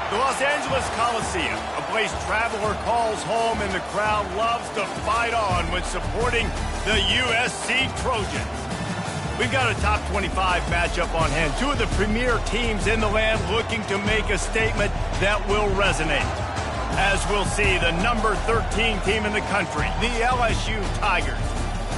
The Los Angeles Coliseum, a place traveler calls home and the crowd loves to fight on when supporting the USC Trojans. We've got a top 25 matchup on hand. Two of the premier teams in the land looking to make a statement that will resonate. As we'll see, the number 13 team in the country, the LSU Tigers,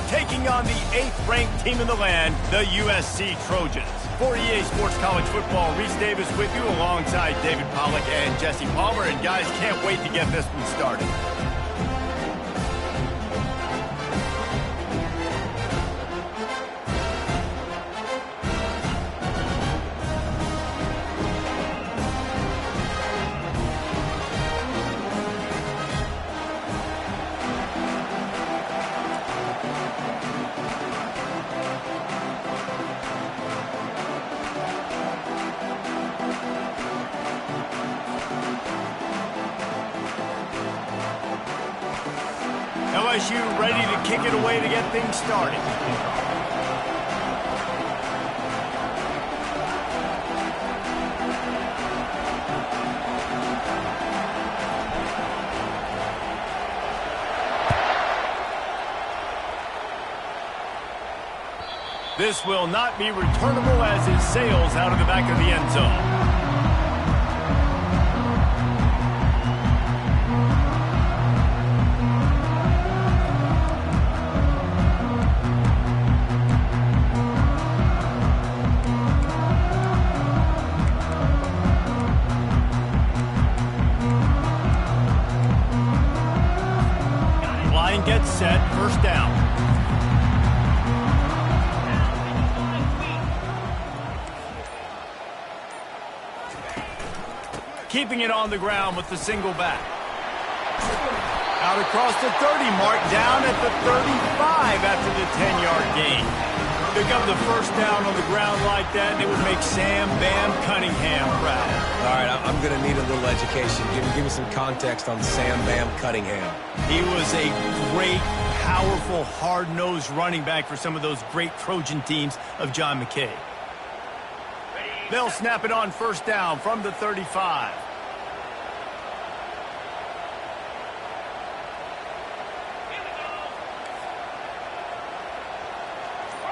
taking on the 8th-ranked team in the land, the USC Trojans. For EA Sports College Football, Reese Davis with you alongside David Pollack and Jesse Palmer. And guys, can't wait to get this one started. LSU ready to kick it away to get things started. This will not be returnable as it sails out of the back of the end zone. Gets set, first down. Keeping it on the ground with the single back. Out across the 30 mark, down at the 35 after the 10-yard gain. Pick up the first down on the ground like that, and it would make Sam Bam Cunningham proud. All right, I'm going to need a little education. Give me some context on Sam Bam Cunningham. He was a great, powerful, hard-nosed running back for some of those great Trojan teams of John McKay. They'll snap it on first down from the 35.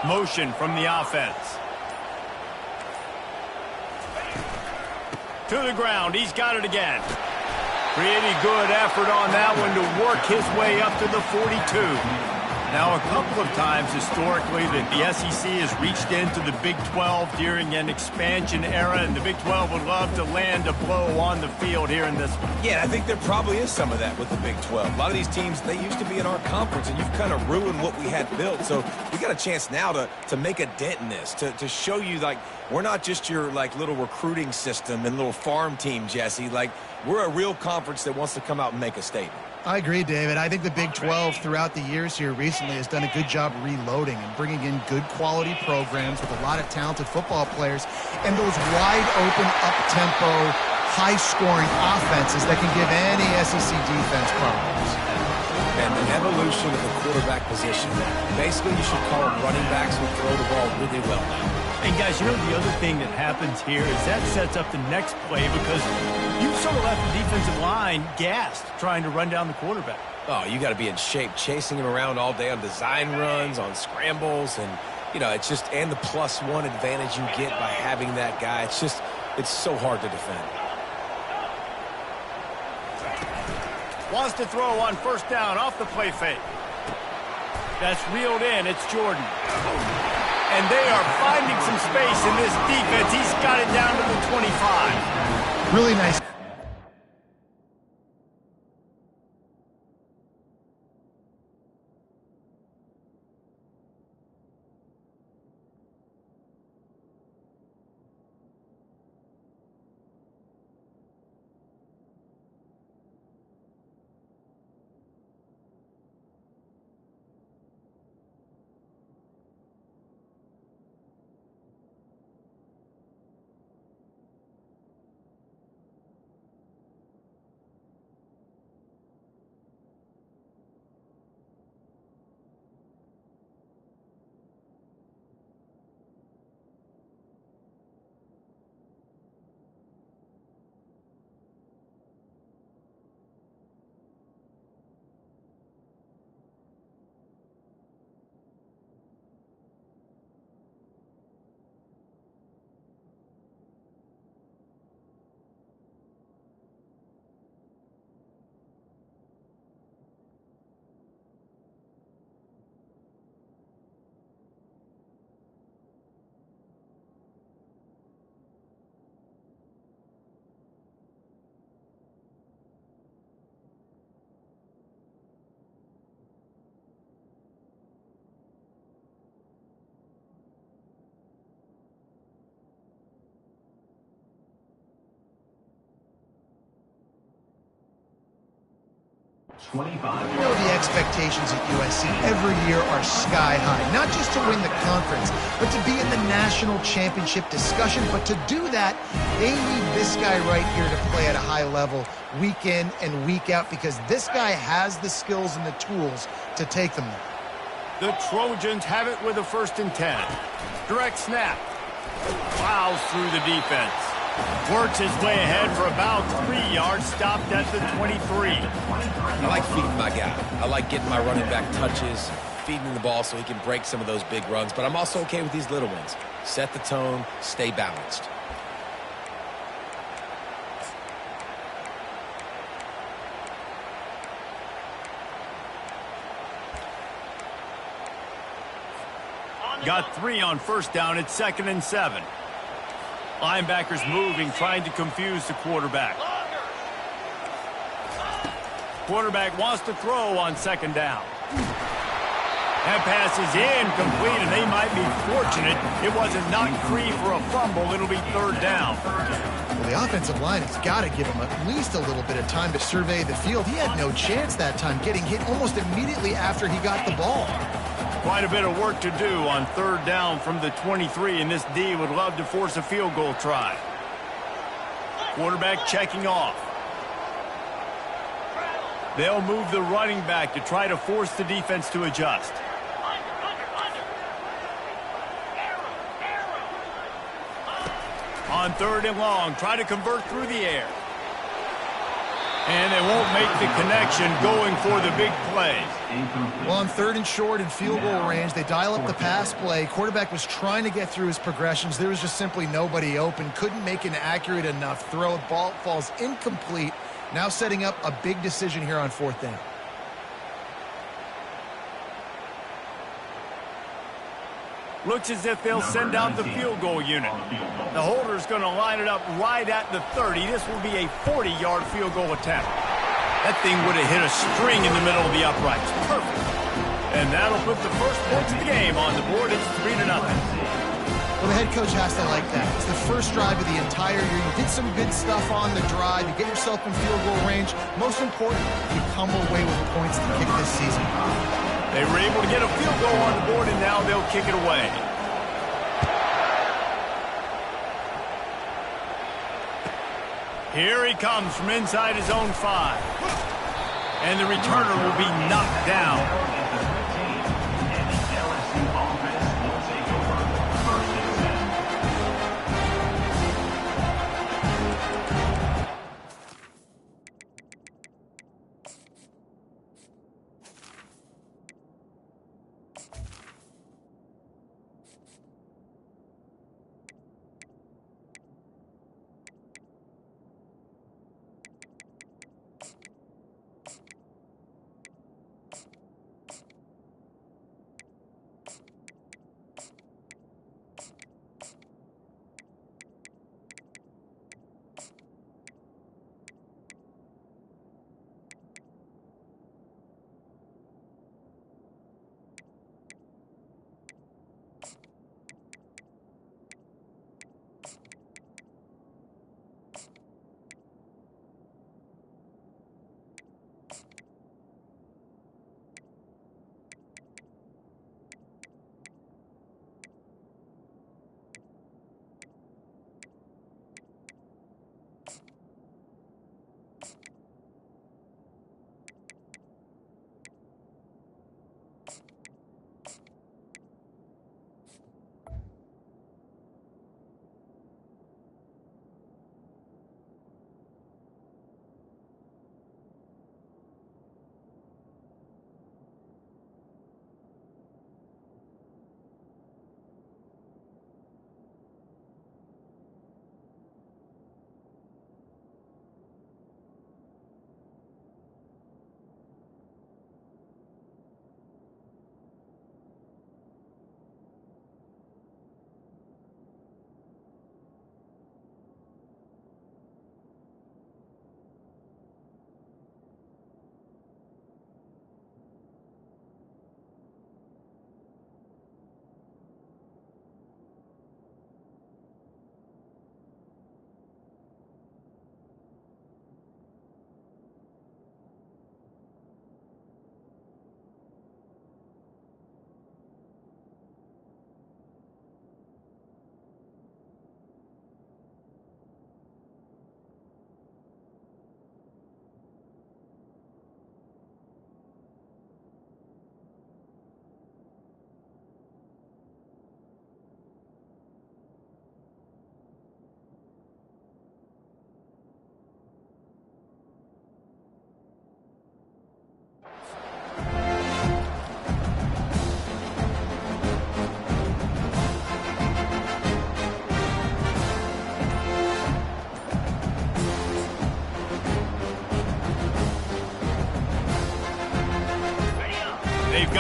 Motion from the offense. To the ground. He's got it again. Pretty good effort on that one to work his way up to the 42. Now, a couple of times historically that the SEC has reached into the Big 12 during an expansion era, and the Big 12 would love to land a blow on the field here in this one. Yeah, I think there probably is some of that with the Big 12. A lot of these teams, they used to be in our conference, and you've kind of ruined what we had built. So we got a chance now to make a dent in this, to show you, like, we're not just your, like, little recruiting system and little farm team, Jesse. Like, we're a real conference that wants to come out and make a statement. I agree, David. I think the Big 12 throughout the years here recently has done a good job reloading and bringing in good quality programs with a lot of talented football players and those wide open, up-tempo, high-scoring offenses that can give any SEC defense problems. And the evolution of the quarterback position, basically you should call them running backs who throw the ball really well now. And guys, you know, the other thing that happens here is that sets up the next play because you sort of left the defensive line gassed trying to run down the quarterback. Oh, you got to be in shape, chasing him around all day on design runs, on scrambles, and, you know, it's just, and the +1 advantage you get by having that guy. It's just, it's so hard to defend. Wants to throw on first down off the play fake. That's reeled in. It's Jordan. And they are finding some space in this defense. He's got it down to the 25. Really nice. You know, the expectations at USC every year are sky high, not just to win the conference, but to be in the national championship discussion. But to do that, they need this guy right here to play at a high level week in and week out, because this guy has the skills and the tools to take them there. The Trojans have it with a 1st and 10. Direct snap. Plows through the defense. Works his way ahead for about 3 yards, stopped at the 23. I like feeding my guy. I like getting my running back touches, feeding him the ball so he can break some of those big runs. But I'm also okay with these little ones. Set the tone, stay balanced. Got 3 on 1st down. It's 2nd and 7. Linebackers moving, trying to confuse the quarterback. Quarterback wants to throw on 2nd down. That pass is incomplete, and they might be fortunate it wasn't knocked free for a fumble. It'll be 3rd down. Well, the offensive line has got to give him at least a little bit of time to survey the field. He had no chance that time, getting hit almost immediately after he got the ball. Quite a bit of work to do on 3rd down from the 23, and this D would love to force a field goal try. Quarterback checking off. They'll move the running back to try to force the defense to adjust. On 3rd and long, try to convert through the air. And they won't make the connection, going for the big play. Well, on 3rd and short and field goal range, they dial up the pass play. Quarterback was trying to get through his progressions. There was just simply nobody open. Couldn't make an accurate enough throw. Ball falls incomplete. Now setting up a big decision here on 4th down. Looks as if they'll send out the field goal unit. The holder's going to line it up right at the 30. This will be a 40-yard field goal attempt. That thing would have hit a string in the middle of the uprights. Perfect. And that'll put the first points of the game on the board. It's 3-0. Well, the head coach has to like that. It's the first drive of the entire year. You did some good stuff on the drive. You get yourself in field goal range. Most important, you come away with points to kick this season. They were able to get a field goal on the board, and now they'll kick it away. Here he comes from inside his own 5. And the returner will be knocked down.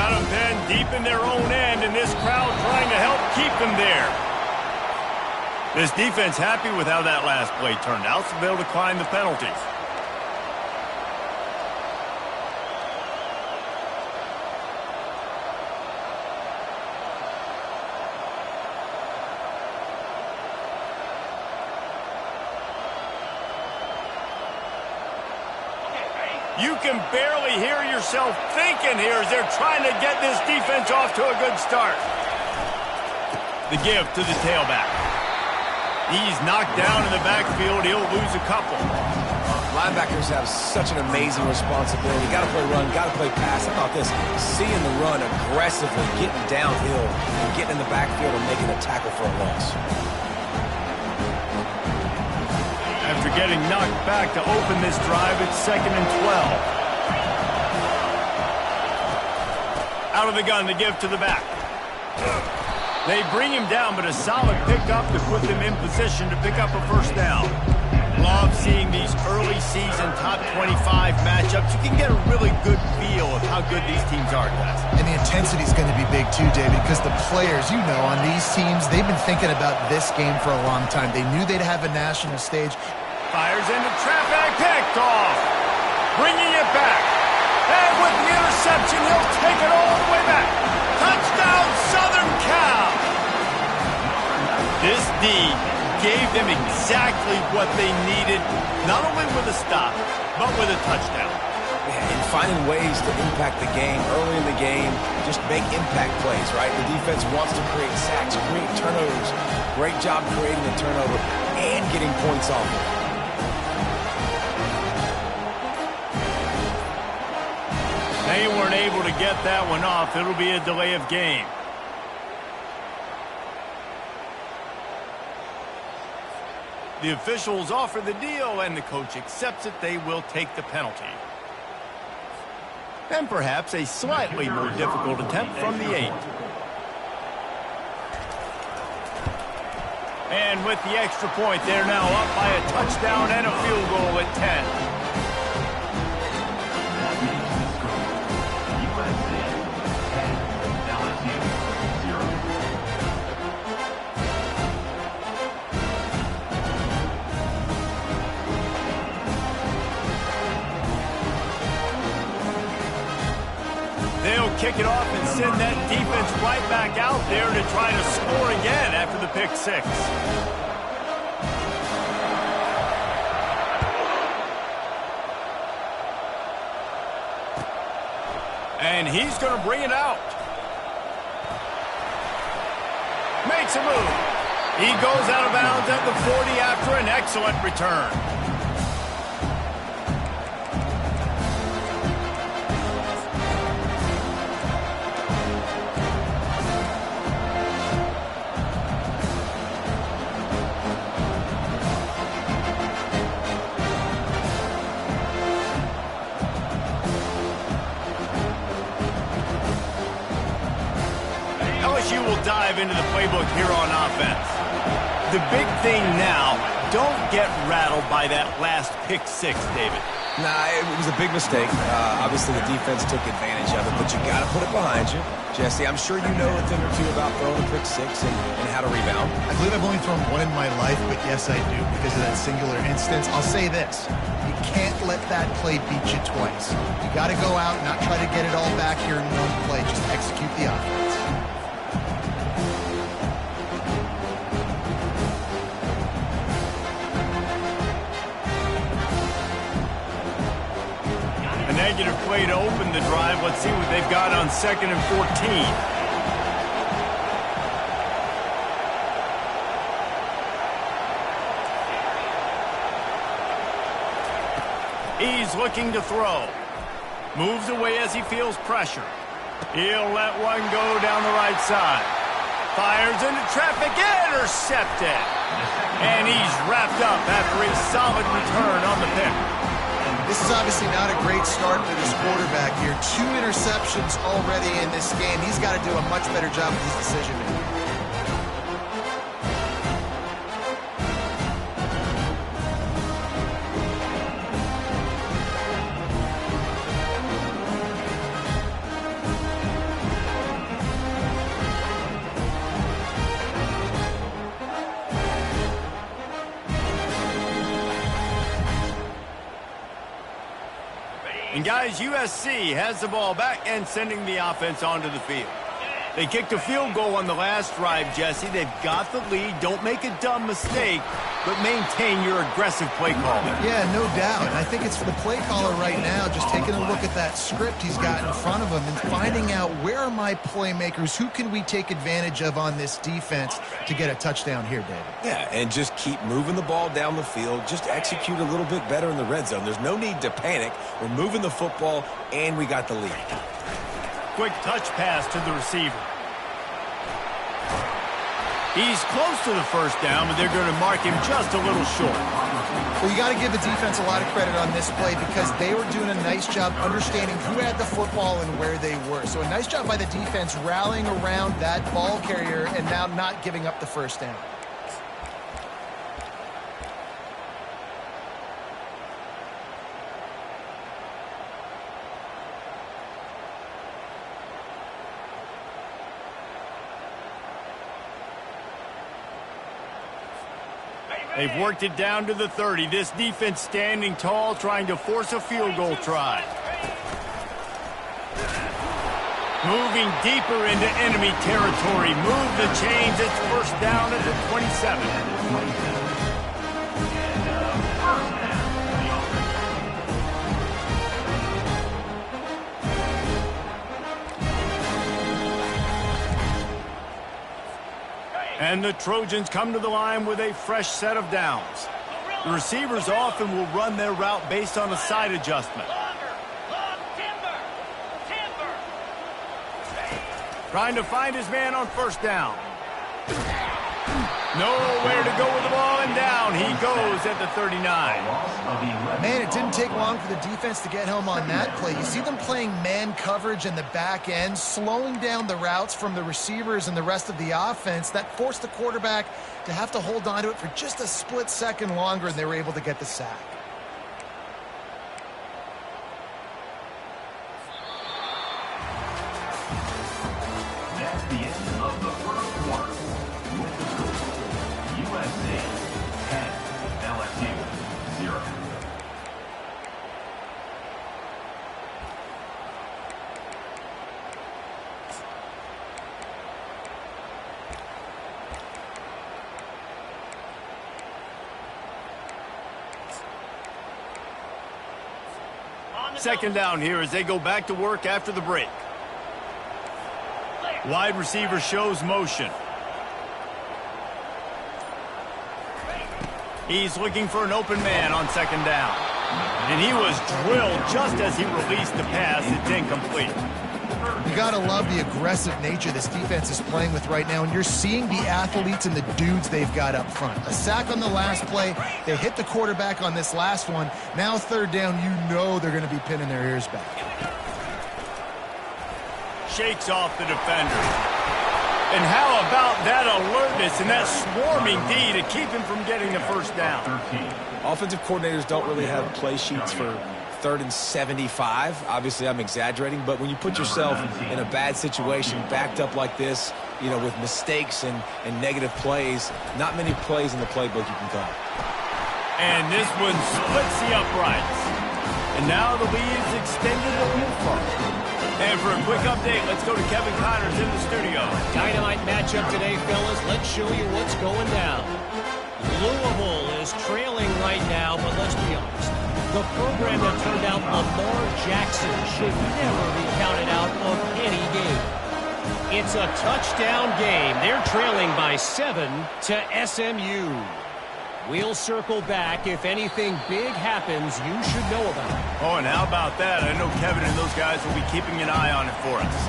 Got them pinned deep in their own end, and this crowd trying to help keep them there. This defense happy with how that last play turned out, so they'll decline the penalties. You can barely hear yourself thinking here as they're trying to get this defense off to a good start. The give to the tailback. He's knocked down in the backfield. He'll lose a couple. Linebackers have such an amazing responsibility. Got to play run, got to play pass. How about this? Seeing the run aggressively, getting downhill, and getting in the backfield and making a tackle for a loss. After getting knocked back to open this drive, it's 2nd and 12. Out of the gun, the give to the back. They bring him down, but a solid pickup to put them in position to pick up a first down. Love seeing these early season top 25 matchups. You can get a really good feel of how good these teams are, guys. And the intensity is going to be big too, David, because the players, you know, on these teams, they've been thinking about this game for a long time. They knew they'd have a national stage. Fires into traffic, picked off. Bringing it back. And with the interception, he'll take it all the way back. Touchdown, Southern Cal. This D gave them exactly what they needed, not only with a stop, but with a touchdown. And finding ways to impact the game early in the game, just make impact plays, right? The defense wants to create sacks, create turnovers. Great job creating a turnover and getting points off it. They weren't able to get that one off. It'll be a delay of game. The officials offer the deal, and the coach accepts it. They will take the penalty. And perhaps a slightly more difficult attempt from the 8. And with the extra point, they're now up by a touchdown and a field goal at 10. They'll kick it off and send that defense right back out there to try to score again after the pick 6. And he's going to bring it out. Makes a move. He goes out of bounds at the 40 after an excellent return. LSU will dive into the playbook here on offense. The big thing now, don't get rattled by that last pick 6, David. Nah, it was a big mistake. Obviously, the defense took advantage of it, but you got to put it behind you. Jesse, I'm sure you know a thing or two about throwing a pick 6 and how to rebound. I believe I've only thrown one in my life, but yes, I do because of that singular instance. I'll say this. You can't let that play beat you twice. You got to go out and not try to get it all back here in one play. Just execute the offense. Negative play to open the drive. Let's see what they've got on 2nd and 14. He's looking to throw. Moves away as he feels pressure. He'll let one go down the right side. Fires into traffic, intercepted. And he's wrapped up after a solid return on the pick. This is obviously not a great start for this quarterback here. 2 interceptions already in this game. He's got to do a much better job with his decision-making. guys, USC has the ball back and sending the offense onto the field. They kicked a field goal on the last drive, Jesse. They've got the lead. Don't make a dumb mistake, but maintain your aggressive play calling. Yeah, no doubt. And I think it's for the play caller right now, just taking a look at that script he's got in front of him and finding out where are my playmakers, who can we take advantage of on this defense to get a touchdown here, David. Yeah, and just keep moving the ball down the field. Just execute a little bit better in the red zone. There's no need to panic. We're moving the football, and we got the lead. Quick touch pass to the receiver. He's close to the first down, but they're going to mark him just a little short. Well, you got to give the defense a lot of credit on this play because they were doing a nice job understanding who had the football and where they were. So a nice job by the defense rallying around that ball carrier and now not giving up the first down. They've worked it down to the 30. This defense standing tall, trying to force a field goal try. Moving deeper into enemy territory. Move the chains. It's first down at the 27. And the Trojans come to the line with a fresh set of downs. The receivers often will run their route based on a side adjustment. Trying to find his man on first down. Nowhere to go with the ball, and down he goes at the 39. Man, it didn't take long for the defense to get home on that play. You see them playing man coverage in the back end, slowing down the routes from the receivers and the rest of the offense. That forced the quarterback to have to hold on to it for just a split second longer, and they were able to get the sack. That's the end of the first quarter. With the score, USA 10, LSU 0. Second down here as they go back to work after the break. Wide receiver shows motion. He's looking for an open man on second down. And he was drilled just as he released the pass. It's incomplete. You got to love the aggressive nature this defense is playing with right now, and you're seeing the athletes and the dudes they've got up front. A sack on the last play. They hit the quarterback on this last one. Now third down, you know they're going to be pinning their ears back. Shakes off the defender. And how about that alertness and that swarming D to keep him from getting the first down? Offensive coordinators don't really have play sheets for 3rd and 75. Obviously, I'm exaggerating, but when you put yourself in a bad situation, backed up like this, you know, with mistakes and negative plays, not many plays in the playbook you can call. And this one splits the uprights. And now the lead is extended a little further. And for a quick update, let's go to Kevin Connors in the studio. Dynamite matchup today, fellas. Let's show you what's going down. Louisville is trailing right now, but let's be honest. The program that turned out Lamar Jackson should never be counted out of any game. It's a touchdown game. They're trailing by 7 to SMU. We'll circle back. If anything big happens, you should know about it. Oh, and how about that? I know Kevin and those guys will be keeping an eye on it for us.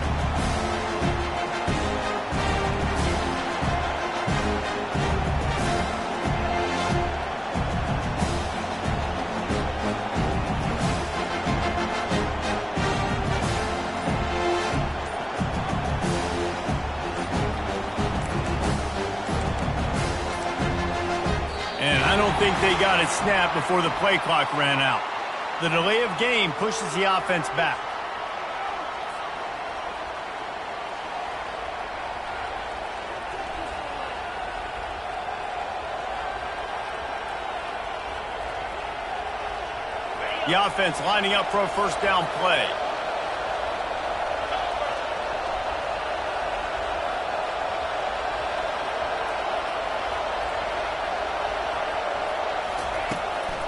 I don't think they got it snapped before the play clock ran out. The delay of game pushes the offense back. The offense lining up for a first down play.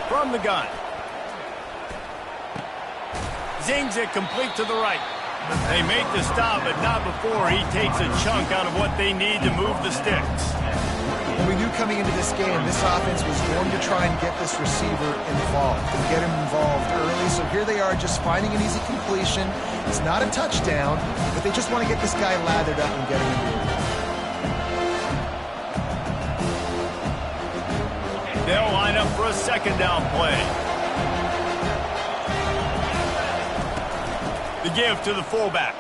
From the gun. Zings it complete to the right. They make the stop, but not before he takes a chunk out of what they need to move the sticks. Well, we knew coming into this game, this offense was going to try and get this receiver involved and get him involved early. So here they are just finding an easy completion. It's not a touchdown, but they just want to get this guy lathered up and get him into it. They'll line up for a second down play. The give to the fullback.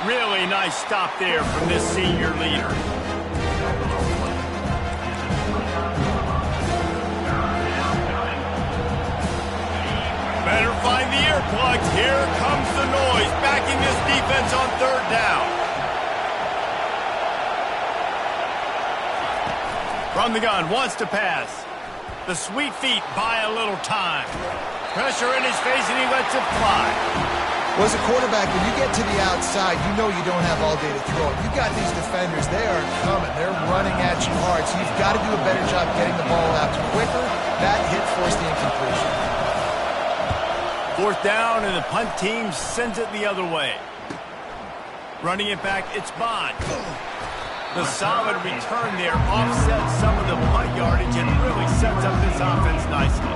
Really nice stop there from this senior leader. Better find the earplugs. Here comes the noise, backing this defense on third down. From the gun, wants to pass. The sweet feet buy a little time. Pressure in his face, and he lets it fly. Well, as a quarterback, when you get to the outside, you know you don't have all day to throw. You got these defenders. They are coming. They're running at you hard, so you've got to do a better job getting the ball out quicker. That hit forced the incompletion. Fourth down, and the punt team sends it the other way. Running it back, it's Bond. The solid return there offsets some of the punt yardage and really sets up this offense nicely.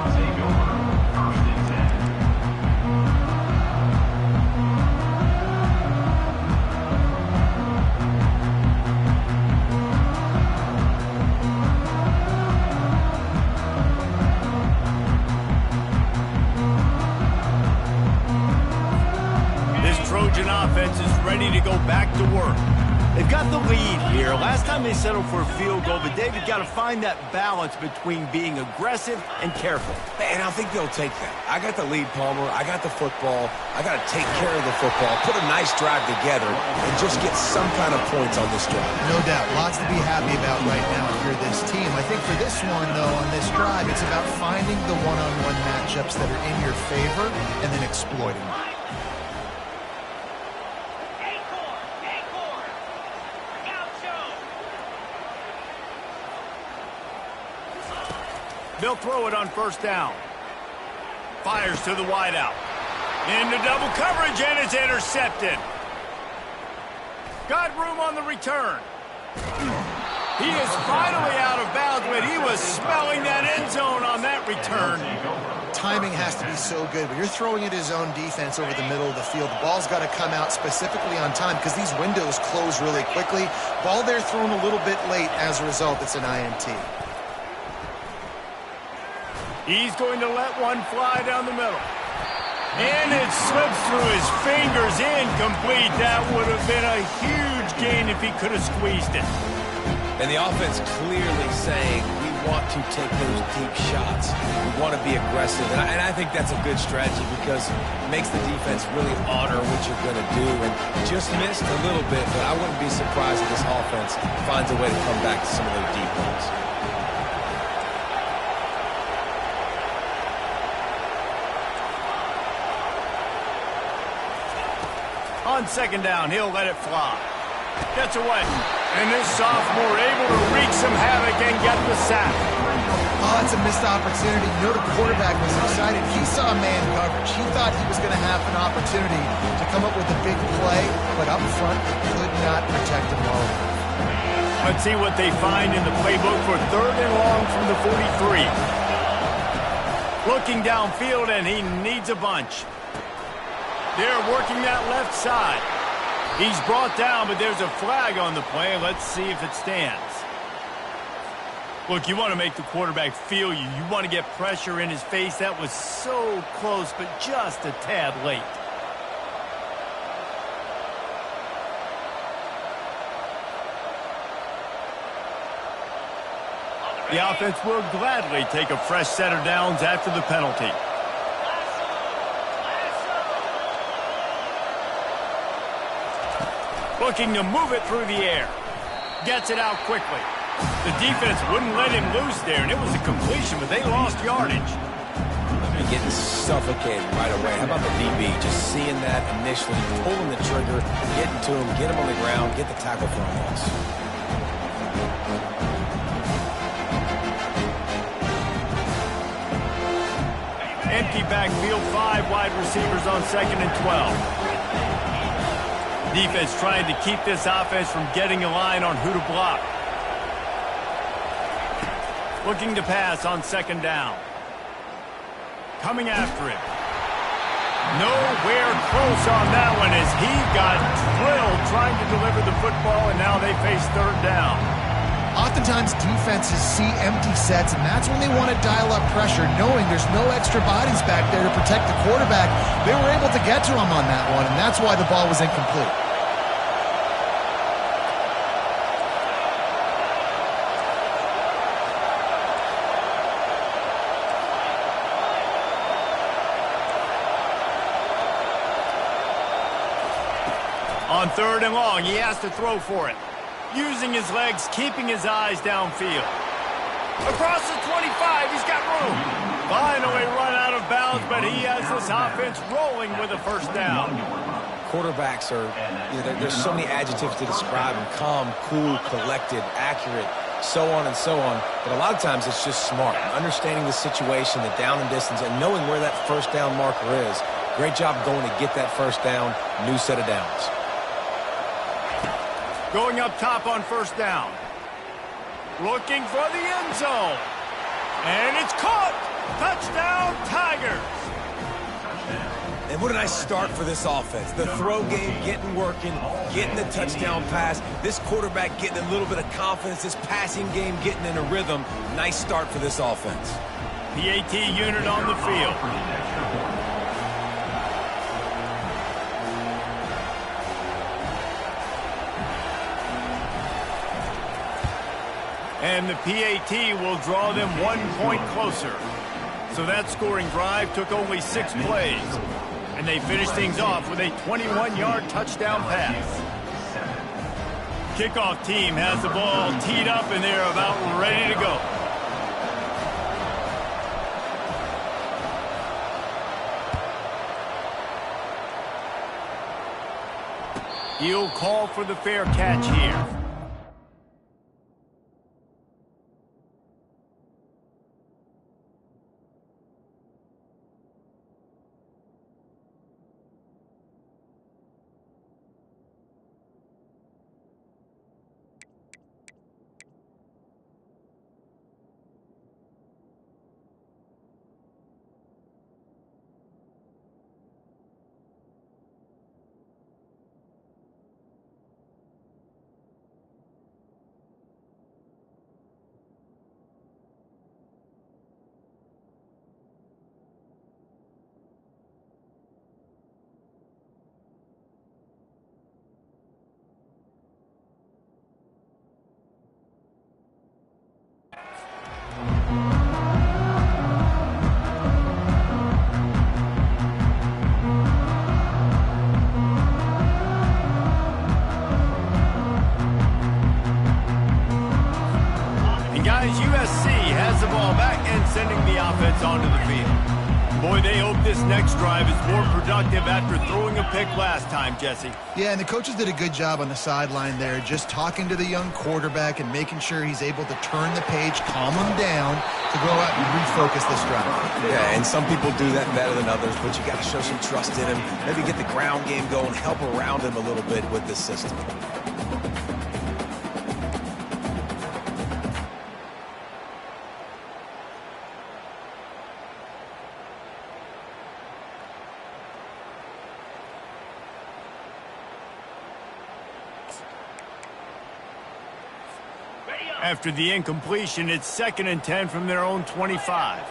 This Trojan offense is ready to go back to work. They've got the lead here. Last time they settled for a field goal, but David got to find that balance between being aggressive and careful. And I think they'll take that. I got the lead, Palmer. I got the football. I got to take care of the football, put a nice drive together, and just get some kind of points on this drive. No doubt. Lots to be happy about right now if you're this team. I think for this one, though, on this drive, it's about finding the one-on-one matchups that are in your favor and then exploiting them. They'll throw it on first down. Fires to the wideout. Into double coverage, and it's intercepted. Got room on the return. He is finally out of bounds, but he was smelling that end zone on that return. Timing has to be so good. When you're throwing at his own defense over the middle of the field, the ball's got to come out specifically on time because these windows close really quickly. Ball there thrown a little bit late. As a result, it's an INT. He's going to let one fly down the middle. And it slips through his fingers, incomplete. That would have been a huge gain if he could have squeezed it. And the offense clearly saying, we want to take those deep shots. We want to be aggressive. And I think that's a good strategy because it makes the defense really honor what you're going to do. And just missed a little bit, but I wouldn't be surprised if this offense finds a way to come back to some of those deep ones. On second down, he'll let it fly. Gets away. And this sophomore able to wreak some havoc and get the sack. Oh, it's a missed opportunity. You know, the quarterback was excited. He saw man coverage. He thought he was going to have an opportunity to come up with a big play, but up front, he could not protect him well enough. Let's see what they find in the playbook for third and long from the 43. Looking downfield, and he needs a bunch. They're working that left side. He's brought down, but there's a flag on the play. Let's see if it stands. Look, you want to make the quarterback feel you. You want to get pressure in his face. That was so close, but just a tad late. The offense will gladly take a fresh set of downs after the penalty. Looking to move it through the air. Gets it out quickly. The defense wouldn't let him loose there, and it was a completion, but they lost yardage. and getting suffocated right away. How about the DB? Just seeing that initially, pulling the trigger, getting to him, get him on the ground, get the tackle for a loss. Empty backfield, 5 wide receivers on 2nd and 12. Defense trying to keep this offense from getting a line on who to block. Looking to pass on 2nd down. Coming after it. Nowhere close on that one as he got drilled trying to deliver the football, and now they face 3rd down. Oftentimes defenses see empty sets, and that's when they want to dial up pressure, knowing there's no extra bodies back there to protect the quarterback. They were able to get to him on that one, and that's why the ball was incomplete. On 3rd and long, he has to throw for it. Using his legs, keeping his eyes downfield. Across the 25, he's got room. Finally run out of bounds, but he has this offense rolling with a 1st down. Quarterbacks are, there's so many adjectives to describe them. Calm, cool, collected, accurate, so on and so on. But a lot of times it's just smart. Understanding the situation, the down and distance, and knowing where that 1st down marker is. Great job going to get that 1st down, new set of downs. Going up top on 1st down. Looking for the end zone. And it's caught. Touchdown, Tigers. And what a nice start for this offense. The throw game getting working, getting the touchdown pass. This quarterback getting a little bit of confidence. This passing game getting in a rhythm. Nice start for this offense. PAT unit on the field. And the PAT will draw them 1 point closer. So that scoring drive took only 6 plays. And they finished things off with a 21-yard touchdown pass. Kickoff team has the ball teed up, and they're about ready to go. He'll call for the fair catch here. USC has the ball back and sending the offense onto the field. Boy, they hope this next drive is more productive after throwing a pick last time, Jesse. Yeah, and the coaches did a good job on the sideline there, just talking to the young quarterback and making sure he's able to turn the page, calm him down to go out and refocus this drive. Yeah, and some people do that better than others, but you got to show some trust in him. Maybe get the ground game going, help around him a little bit with this system. After the incompletion, it's 2nd and 10 from their own 25.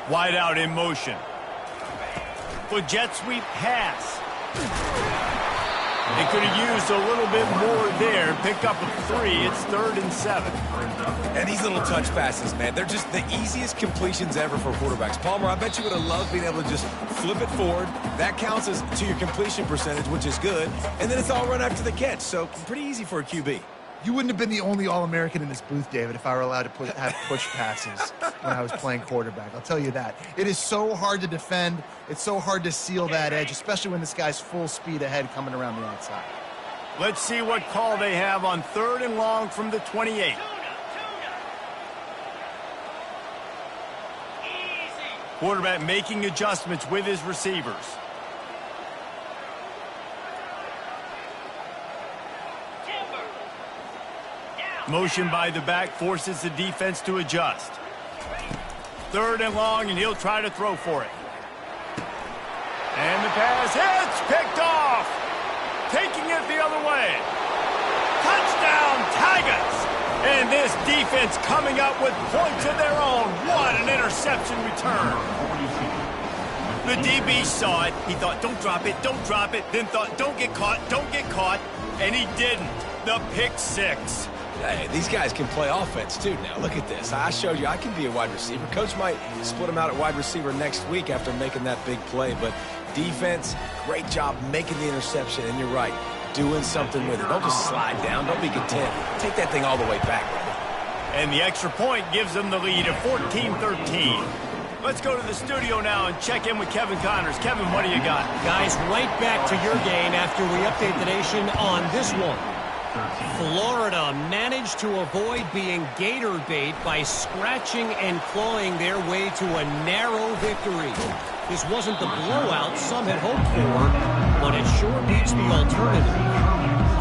Wide out in motion. For jet sweep pass. They could have used a little bit more there. Pick up a 3. It's 3rd and 7. And these little touch passes, man, they're just the easiest completions ever for quarterbacks. Palmer, I bet you would have loved being able to just flip it forward. That counts as to your completion percentage, which is good. And then it's all run after the catch. So pretty easy for a QB. You wouldn't have been the only All-American in this booth, David, if I were allowed to have push passes when I was playing quarterback. I'll tell you that. It is so hard to defend. It's so hard to seal that edge, especially when this guy's full speed ahead coming around the outside. Let's see what call they have on 3rd and long from the 28. Quarterback making adjustments with his receivers. Motion by the back forces the defense to adjust. 3rd and long, and he'll try to throw for it. And the pass hits, picked off. Taking it the other way. Touchdown, Tigers! And this defense coming up with points of their own. What an interception return. The DB saw it. He thought, don't drop it, don't drop it. Then thought, don't get caught, don't get caught. And he didn't. The pick 6. Hey, these guys can play offense, too, now. Look at this. I showed you I can be a wide receiver. Coach might split him out at wide receiver next week after making that big play. But defense, great job making the interception. And you're right, doing something with it. Don't just slide down. Don't be content. Take that thing all the way back. And the extra point gives them the lead at 14-13. Let's go to the studio now and check in with Kevin Connors. Kevin, what do you got? Guys, right back to your game after we update the nation on this one. Florida managed to avoid being gator bait by scratching and clawing their way to a narrow victory. This wasn't the blowout some had hoped for, but it sure beats the alternative.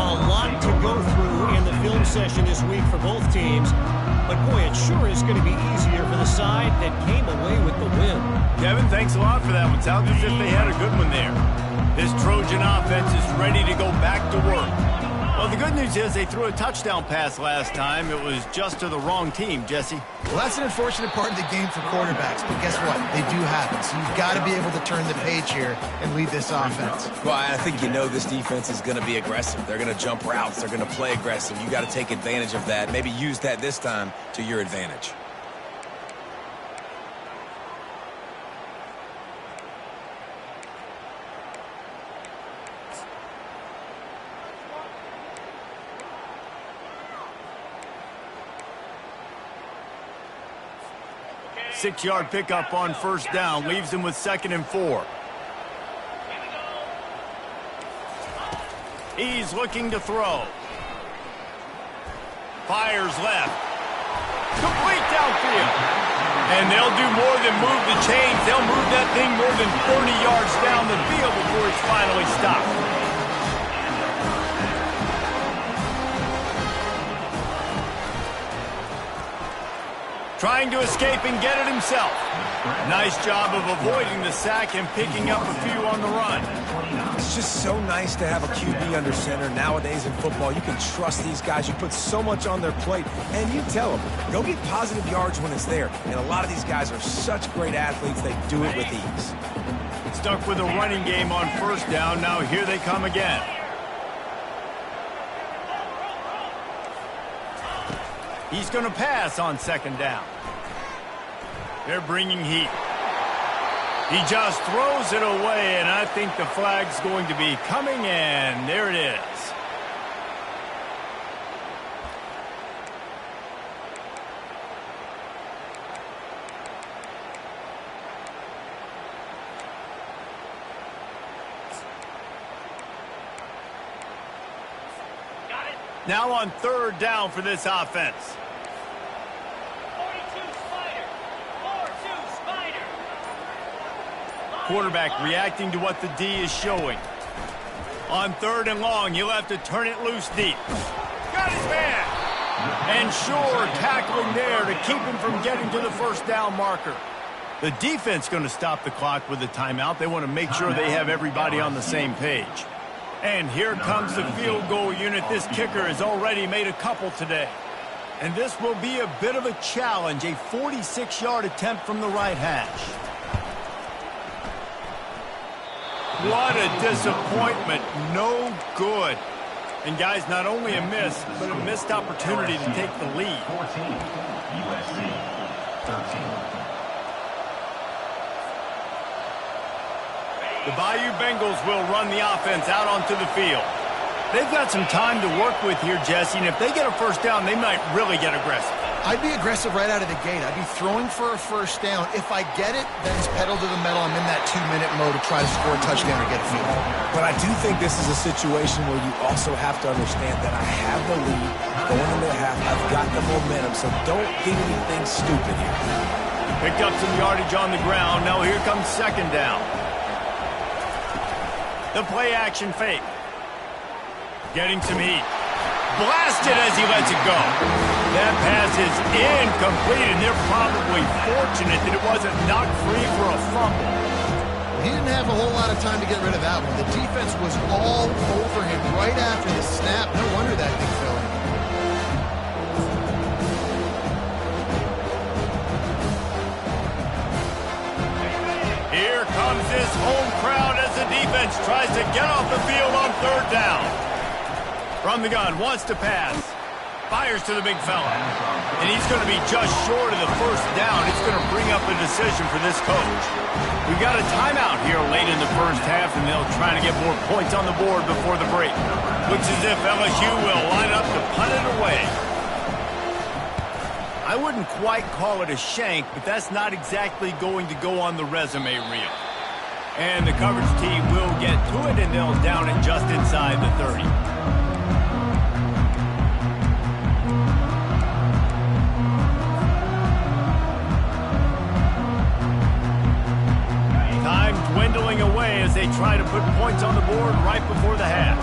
A lot to go through in the film session this week for both teams, but boy, it sure is going to be easier for the side that came away with the win. Kevin, thanks a lot for that one. Sounds as if they had a good one there. This Trojan offense is ready to go back to work. Well, the good news is they threw a touchdown pass last time. It was just to the wrong team, Jesse. Well, that's an unfortunate part of the game for quarterbacks, but guess what? They do happen. So you've got to be able to turn the page here and lead this offense. Well, I think you know this defense is going to be aggressive. They're going to jump routes. They're going to play aggressive. You got to take advantage of that. Maybe use that this time to your advantage. Six-yard pickup on 1st down. Leaves him with 2nd and 4. He's looking to throw. Fires left. Complete downfield. And they'll do more than move the chains. They'll move that thing more than 30 yards down the field before it's finally stopped. Trying to escape and get it himself. Nice job of avoiding the sack and picking up a few on the run. It's just so nice to have a QB under center. Nowadays in football, you can trust these guys. You put so much on their plate, and you tell them, go get positive yards when it's there. And a lot of these guys are such great athletes, they do it with ease. Stuck with a running game on 1st down. Now here they come again. He's going to pass on 2nd down. They're bringing heat. He just throws it away, and I think the flag's going to be coming, and there it is. Now on 3rd down for this offense. 42 Spider. 4-2 Spider. Quarterback reacting to what the D is showing. On 3rd and long, he'll have to turn it loose deep. Got his man. And sure, tackling there to keep him from getting to the 1st down marker. The defense going to stop the clock with a timeout. They want to make sure they have everybody on the same page. And here comes the field goal unit. This kicker has already made a couple today. And this will be a bit of a challenge, a 46-yard attempt from the right hash. What a disappointment. No good. And guys, not only a miss, but a missed opportunity to take the lead. 14, USC 13. The Bayou Bengals will run the offense out onto the field. They've got some time to work with here, Jesse, and if they get a first down, they might really get aggressive. I'd be aggressive right out of the gate. I'd be throwing for a first down. If I get it, then it's pedal to the metal. I'm in that 2-minute mode to try to score a touchdown or get a field goal. But I do think this is a situation where you also have to understand that I have the lead going into the half. I've got the momentum, so don't do anything stupid here. Picked up some yardage on the ground. Now here comes second down. The play action fake. Getting some heat. Blasted as he lets it go. That pass is incomplete, and they're probably fortunate that it wasn't knocked free for a fumble. He didn't have a whole lot of time to get rid of that one. The defense was all over him right after the snap. No wonder that thing fell in. Here comes this home crowd as the defense tries to get off the field on third down. From the gun, wants to pass. Fires to the big fella. And he's going to be just short of the first down. It's going to bring up a decision for this coach. We got a timeout here late in the first half, and they'll try to get more points on the board before the break. Looks as if LSU will line up to punt it away. I wouldn't quite call it a shank, but that's not exactly going to go on the resume reel. And the coverage team will get to it, and they'll down it just inside the 30. Time dwindling away as they try to put points on the board right before the half.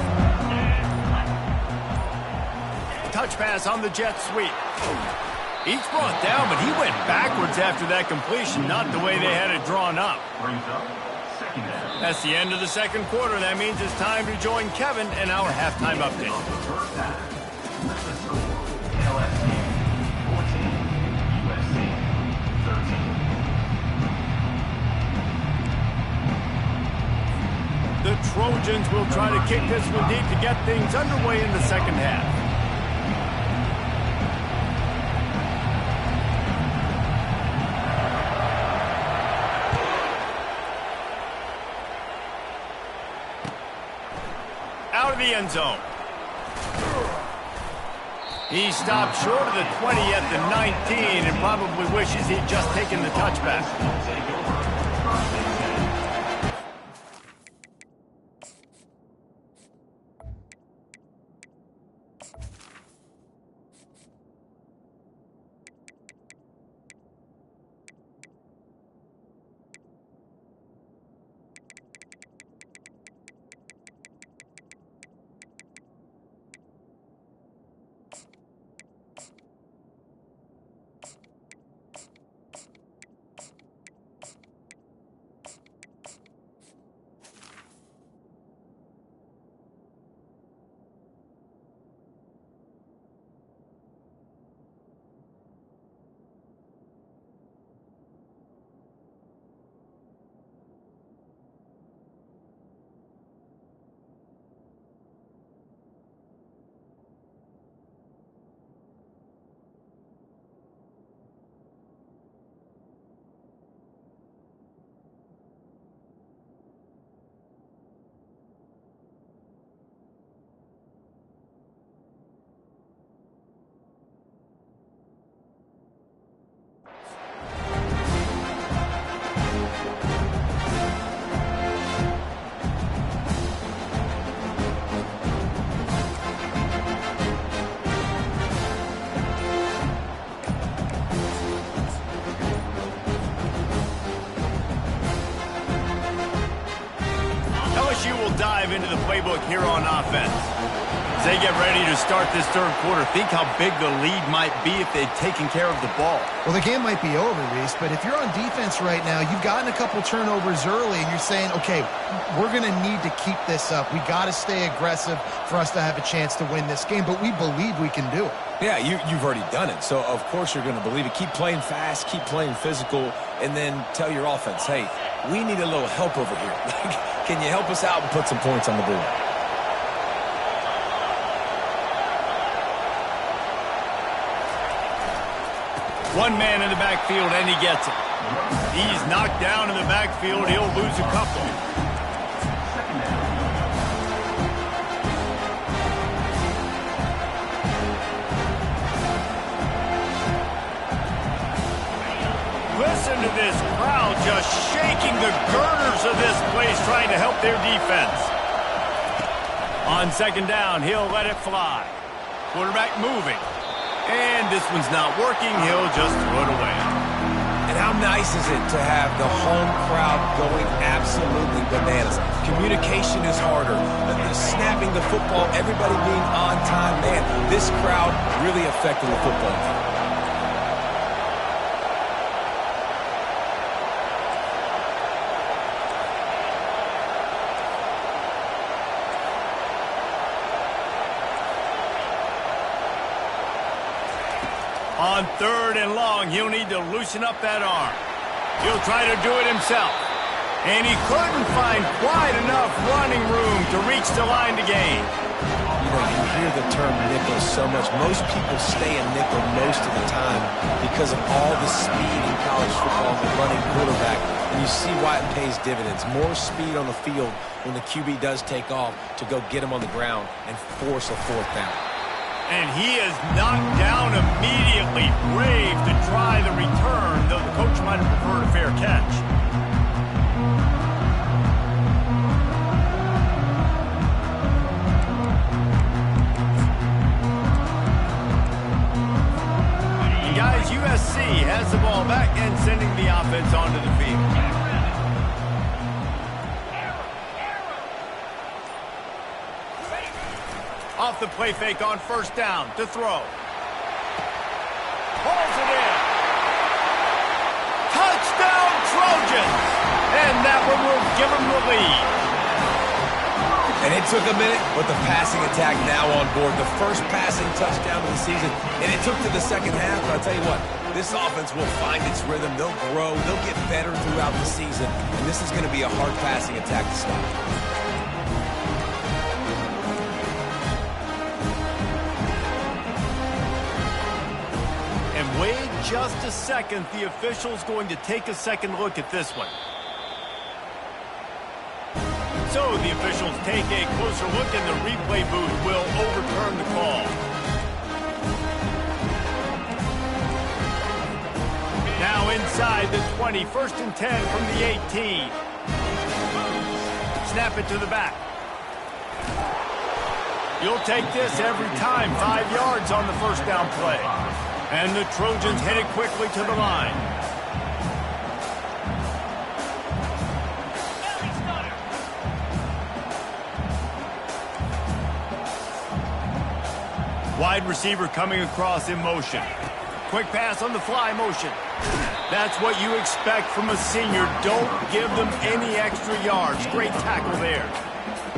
Touch pass on the jet sweep. Each brought down, but he went backwards after that completion, not the way they had it drawn up. Brings up second down. That's the end of the second quarter. That means it's time to join Kevin in our halftime update. First half. With the score, LSU 14, USC 13. The Trojans will try to kick this one deep to get things underway in the second half. Out of the end zone. He stopped short of the 20 at the 19 and probably wishes he'd just taken the touchback. Take over. First and 10. LSU will dive into the playbook here on offense. As they get ready to start this third quarter, think how big the lead might be if they'd taken care of the ball. Well, the game might be over, Reese, but if you're on defense right now, you've gotten a couple turnovers early, and you're saying, okay, we're going to need to keep this up. We got to stay aggressive for us to have a chance to win this game, but we believe we can do it. Yeah, you've already done it, so of course you're going to believe it. Keep playing fast, keep playing physical, and then tell your offense, hey, we need a little help over here. Can you help us out and put some points on the board? One man in the backfield, and he gets it. He's knocked down in the backfield. He'll lose a couple. Listen to this crowd just shaking the girders of this place, trying to help their defense. On second down, he'll let it fly. Quarterback moving. And this one's not working. He'll just throw it away. And how nice is it to have the home crowd going absolutely bananas? Communication is harder. The snapping the football, everybody being on time. Man, this crowd really affecting the football game. On third and long, he'll need to loosen up that arm. He'll try to do it himself. And he couldn't find quite enough running room to reach the line to gain. You know, you hear the term nickel so much. Most people stay in nickel most of the time because of all the speed in college football and the running quarterback. And you see why it pays dividends. More speed on the field when the QB does take off to go get him on the ground and force a fourth down. And he is knocked down immediately. Brave to try the return, though the coach might have preferred a fair catch. And guys, USC has the ball back and sending the offense onto the field. Off the play fake on first down to throw. Pulls it in. Touchdown Trojans! And that one will give them the lead. And it took a minute, but the passing attack now on board. The first passing touchdown of the season. And it took to the second half, but I'll tell you what, this offense will find its rhythm. They'll grow. They'll get better throughout the season. And this is going to be a hard passing attack to stop. Wait just a second. The official's going to take a second look at this one. So the officials take a closer look and the replay booth will overturn the call. Now inside the 20, 1st and 10 from the 18. Snap it to the back. You'll take this every time. 5 yards on the first down play. And the Trojans headed quickly to the line. Wide receiver coming across in motion. Quick pass on the fly motion. That's what you expect from a senior. Don't give them any extra yards. Great tackle there.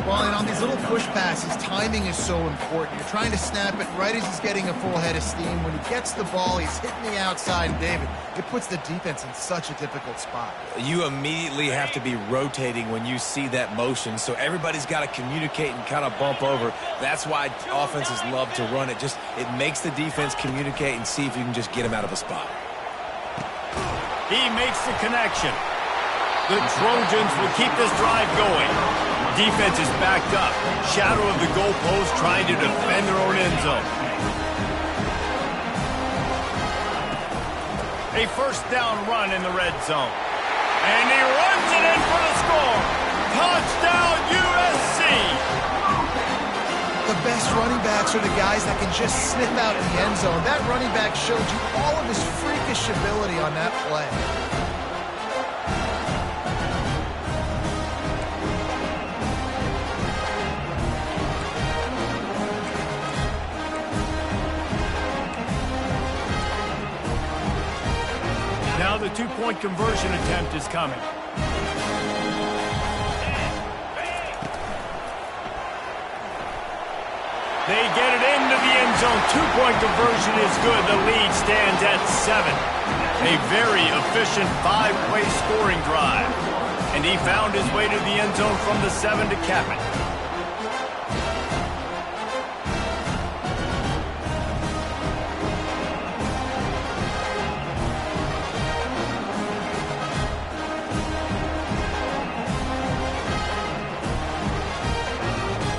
Well, and on these little push passes, timing is so important. You're trying to snap it right as he's getting a full head of steam. When he gets the ball, he's hitting the outside, and David, it puts the defense in such a difficult spot. You immediately have to be rotating when you see that motion, so everybody's got to communicate and kind of bump over. That's why offenses love to run it. It makes the defense communicate and see if you can just get him out of a spot. He makes the connection. The Trojans will keep this drive going. Defense is backed up. Shadow of the goalpost trying to defend their own end zone. A first down run in the red zone. And he runs it in for the score. Touchdown USC! The best running backs are the guys that can just sniff out in the end zone. That running back showed you all of his freakish ability on that play. Now the two-point conversion attempt is coming. They get it into the end zone. Two-point conversion is good. The lead stands at 7. A very efficient 5-play scoring drive. And he found his way to the end zone from the 7 to cap it.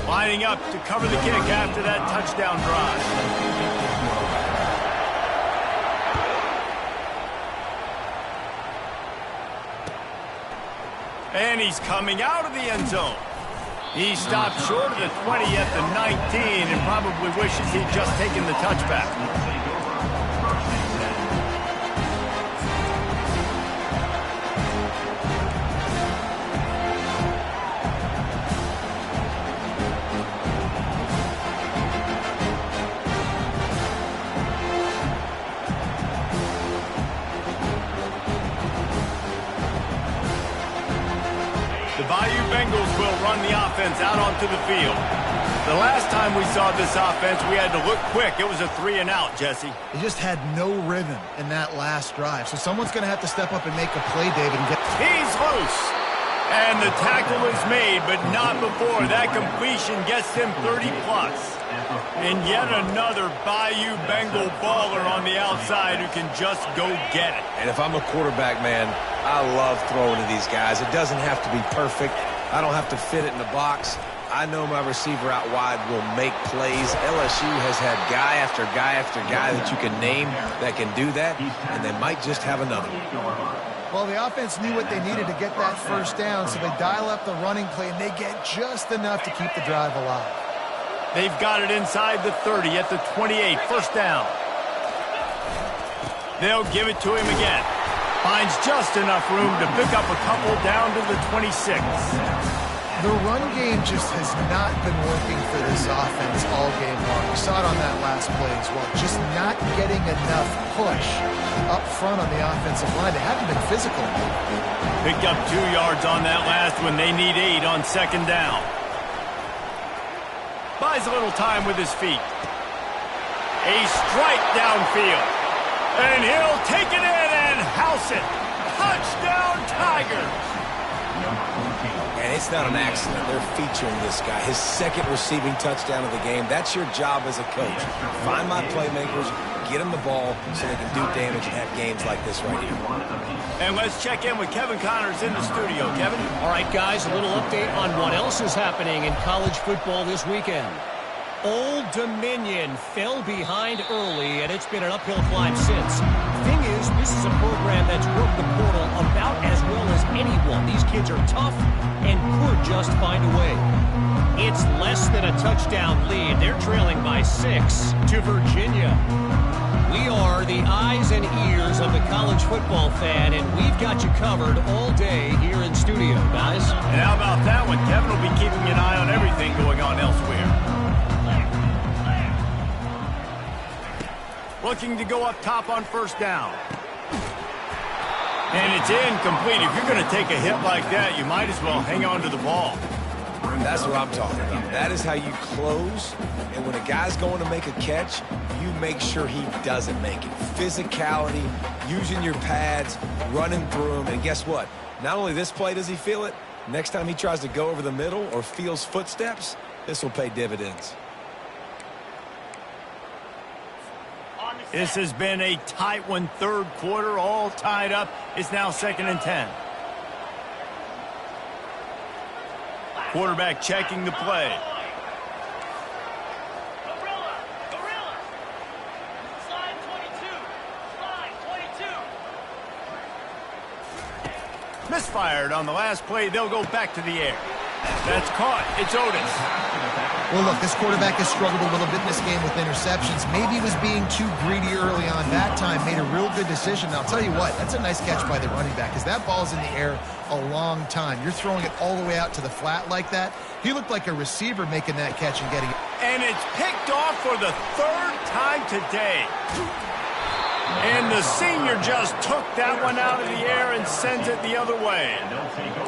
Lining up to cover the kick after that touchdown drive. And he's coming out of the end zone. He stopped short of the 20 at the 19 and probably wishes he'd just taken the touchback. The Bayou Bengals will run the offense out onto the field. The last time we saw this offense, we had to look quick. It was a 3-and-out, Jesse. He just had no rhythm in that last drive. So someone's going to have to step up and make a play, David. And He's loose. And the tackle is made, but not before. That completion gets him 30-plus. And yet another Bayou Bengal baller on the outside who can just go get it. And if I'm a quarterback, man, I love throwing to these guys. It doesn't have to be perfect. I don't have to fit it in the box. I know my receiver out wide will make plays. LSU has had guy after guy after guy that you can name that can do that, and they might just have another one. Well, the offense knew what they needed to get that first down, so they dial up the running play, and they get just enough to keep the drive alive. They've got it inside the 30 at the 28. First down. They'll give it to him again. Finds just enough room to pick up a couple down to the 26. The run game just has not been working for this offense all game long. We saw it on that last play as well. Just not getting enough push up front on the offensive line. They haven't been physical. Picked up 2 yards on that last one. They need 8 on second down. Buys a little time with his feet. A strike downfield. And he'll take it in and house it. Touchdown, Tigers. And it's not an accident. They're featuring this guy. His second receiving touchdown of the game. That's your job as a coach. Find my playmakers, get them the ball so they can do damage and have games like this right here. And let's check in with Kevin Connors in the studio. Kevin? All right, guys, a little update on what else is happening in college football this weekend. Old Dominion fell behind early, and it's been an uphill climb since. Thing is, this is a program that's worked the portal about as well as anyone. These kids are tough and could just find a way. It's less than a touchdown lead. They're trailing by 6 to Virginia. We are the eyes and ears of the college football fan, and we've got you covered all day here in studio, guys. And how about that one? Kevin will be keeping an eye on everything going on elsewhere. Looking to go up top on first down. And it's incomplete. If you're going to take a hit like that, you might as well hang on to the ball. That's what I'm talking about. That is how you close. And when a guy's going to make a catch, you make sure he doesn't make it. Physicality, using your pads, running through him. And guess what? Not only this play does he feel it, next time he tries to go over the middle or feels footsteps, this will pay dividends. This has been a tight one, third quarter, all tied up. It's now 2nd and 10. Quarterback checking the play. Gorilla. Slide 22. Misfired on the last play. They'll go back to the air. That's caught. It's Otis. Well, look, this quarterback has struggled a little bit in this game with interceptions. Maybe he was being too greedy early on. That time made a real good decision. And I'll tell you what, that's a nice catch by the running back because that ball's in the air a long time. You're throwing it all the way out to the flat like that. He looked like a receiver making that catch and getting it. And it's picked off for the 3rd time today. And the senior just took that one out of the air and sends it the other way.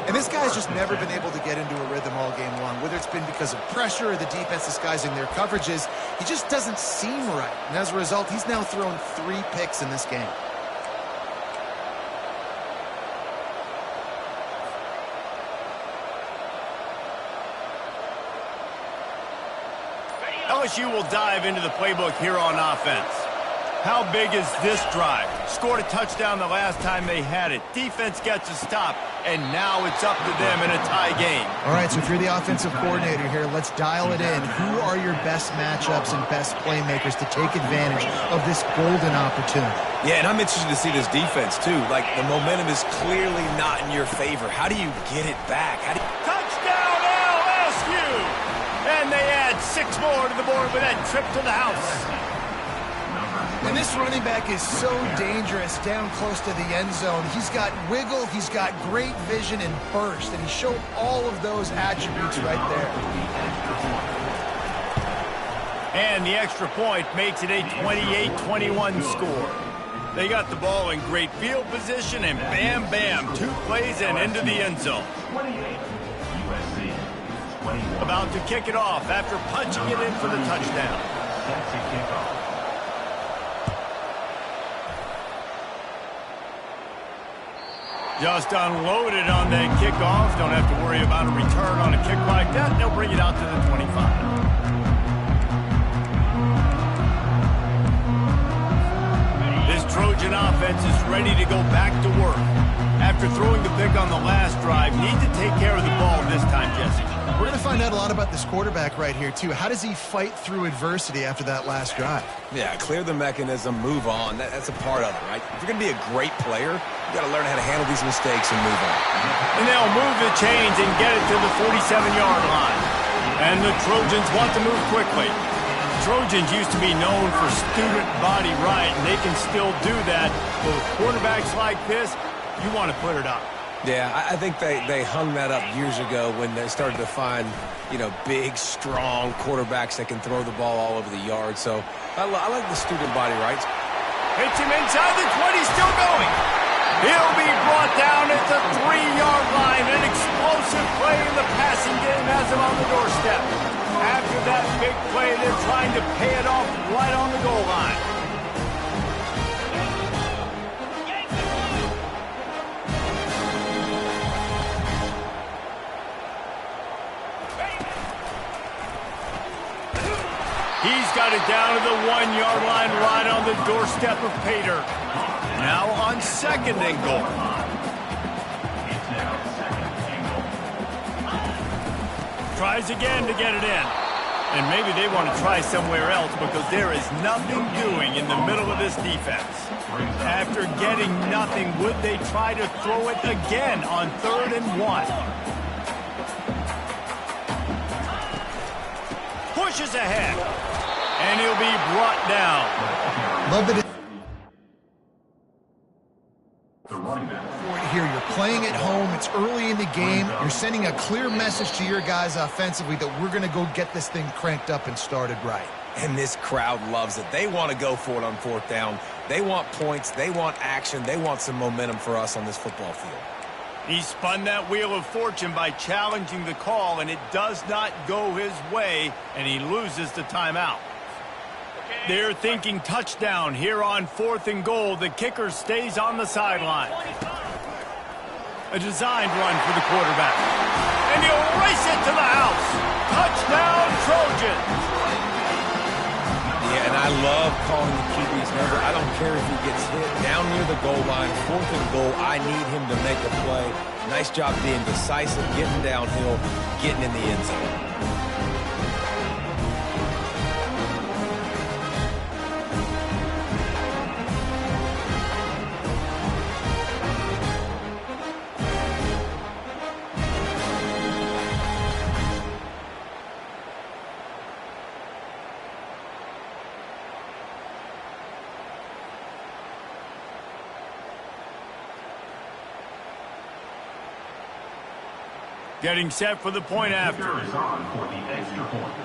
And this guy's just never been able to get into a rhythm all game long, whether it's been because of pressure or the defense disguising their coverages. He just doesn't seem right. And as a result, he's now thrown 3 picks in this game. LSU will dive into the playbook here on offense. How big is this drive? Scored a touchdown the last time they had it. Defense gets a stop, and now it's up to them in a tie game. All right, so if you're the offensive coordinator here, let's dial it in. Who are your best matchups and best playmakers to take advantage of this golden opportunity? Yeah, and I'm interested to see this defense, too. Like, the momentum is clearly not in your favor. How do you get it back? Touchdown, LSU! And they add 6 more to the board with that trip to the house. And this running back is so dangerous down close to the end zone. He's got wiggle, he's got great vision and burst, and he showed all of those attributes right there. And the extra point makes it a 28-21 score. They got the ball in great field position, and bam, bam, 2 plays and into the end zone. 28, USC. 21. About to kick it off after punching it in for the touchdown. Set to kick off. Just unloaded on that kickoff. Don't have to worry about a return on a kick like that. They'll bring it out to the 25. This Trojan offense is ready to go back to work. After throwing the pick on the last drive, need to take care of the ball this time, Jesse. We're going to find out a lot about this quarterback right here, too. How does he fight through adversity after that last drive? Yeah, clear the mechanism, move on. That's a part of it, right? If you're going to be a great player, you got to learn how to handle these mistakes and move on. And they'll move the chains and get it to the 47-yard line. And the Trojans want to move quickly. Trojans used to be known for student body right, and they can still do that. But with quarterbacks like this, you want to put it up. Yeah, I think they hung that up years ago when they started to find, big, strong quarterbacks that can throw the ball all over the yard. So I like the student body rights. Hits him inside the 20, still going. He'll be brought down at the 3-yard line. An explosive play in the passing game has him on the doorstep. After that big play, they're trying to pay it off right on the goal line. He's got it down to the 1-yard line right on the doorstep of Pater. Now on 2nd and goal. It's now 2nd and goal. Tries again to get it in. And maybe they want to try somewhere else because there is nothing doing in the middle of this defense. After getting nothing, would they try to throw it again on 3rd and 1? Pushes ahead. And he'll be brought down. Love that The running back. here. You're playing at home. It's early in the game. You're sending a clear message to your guys offensively that we're going to go get this thing cranked up and started right. And this crowd loves it. They want to go for it on 4th down. They want points. They want action. They want some momentum for us on this football field. He spun that wheel of fortune by challenging the call, and it does not go his way, and he loses the timeout. They're thinking touchdown here on 4th and goal. The kicker stays on the sideline. A designed run for the quarterback. And he'll race it to the house. Touchdown, Trojans. Yeah, and I love calling the QB's number. I don't care if he gets hit down near the goal line, 4th and goal. I need him to make a play. Nice job being decisive, getting downhill, getting in the end zone. Getting set for the point after. Kicker is on for the extra point.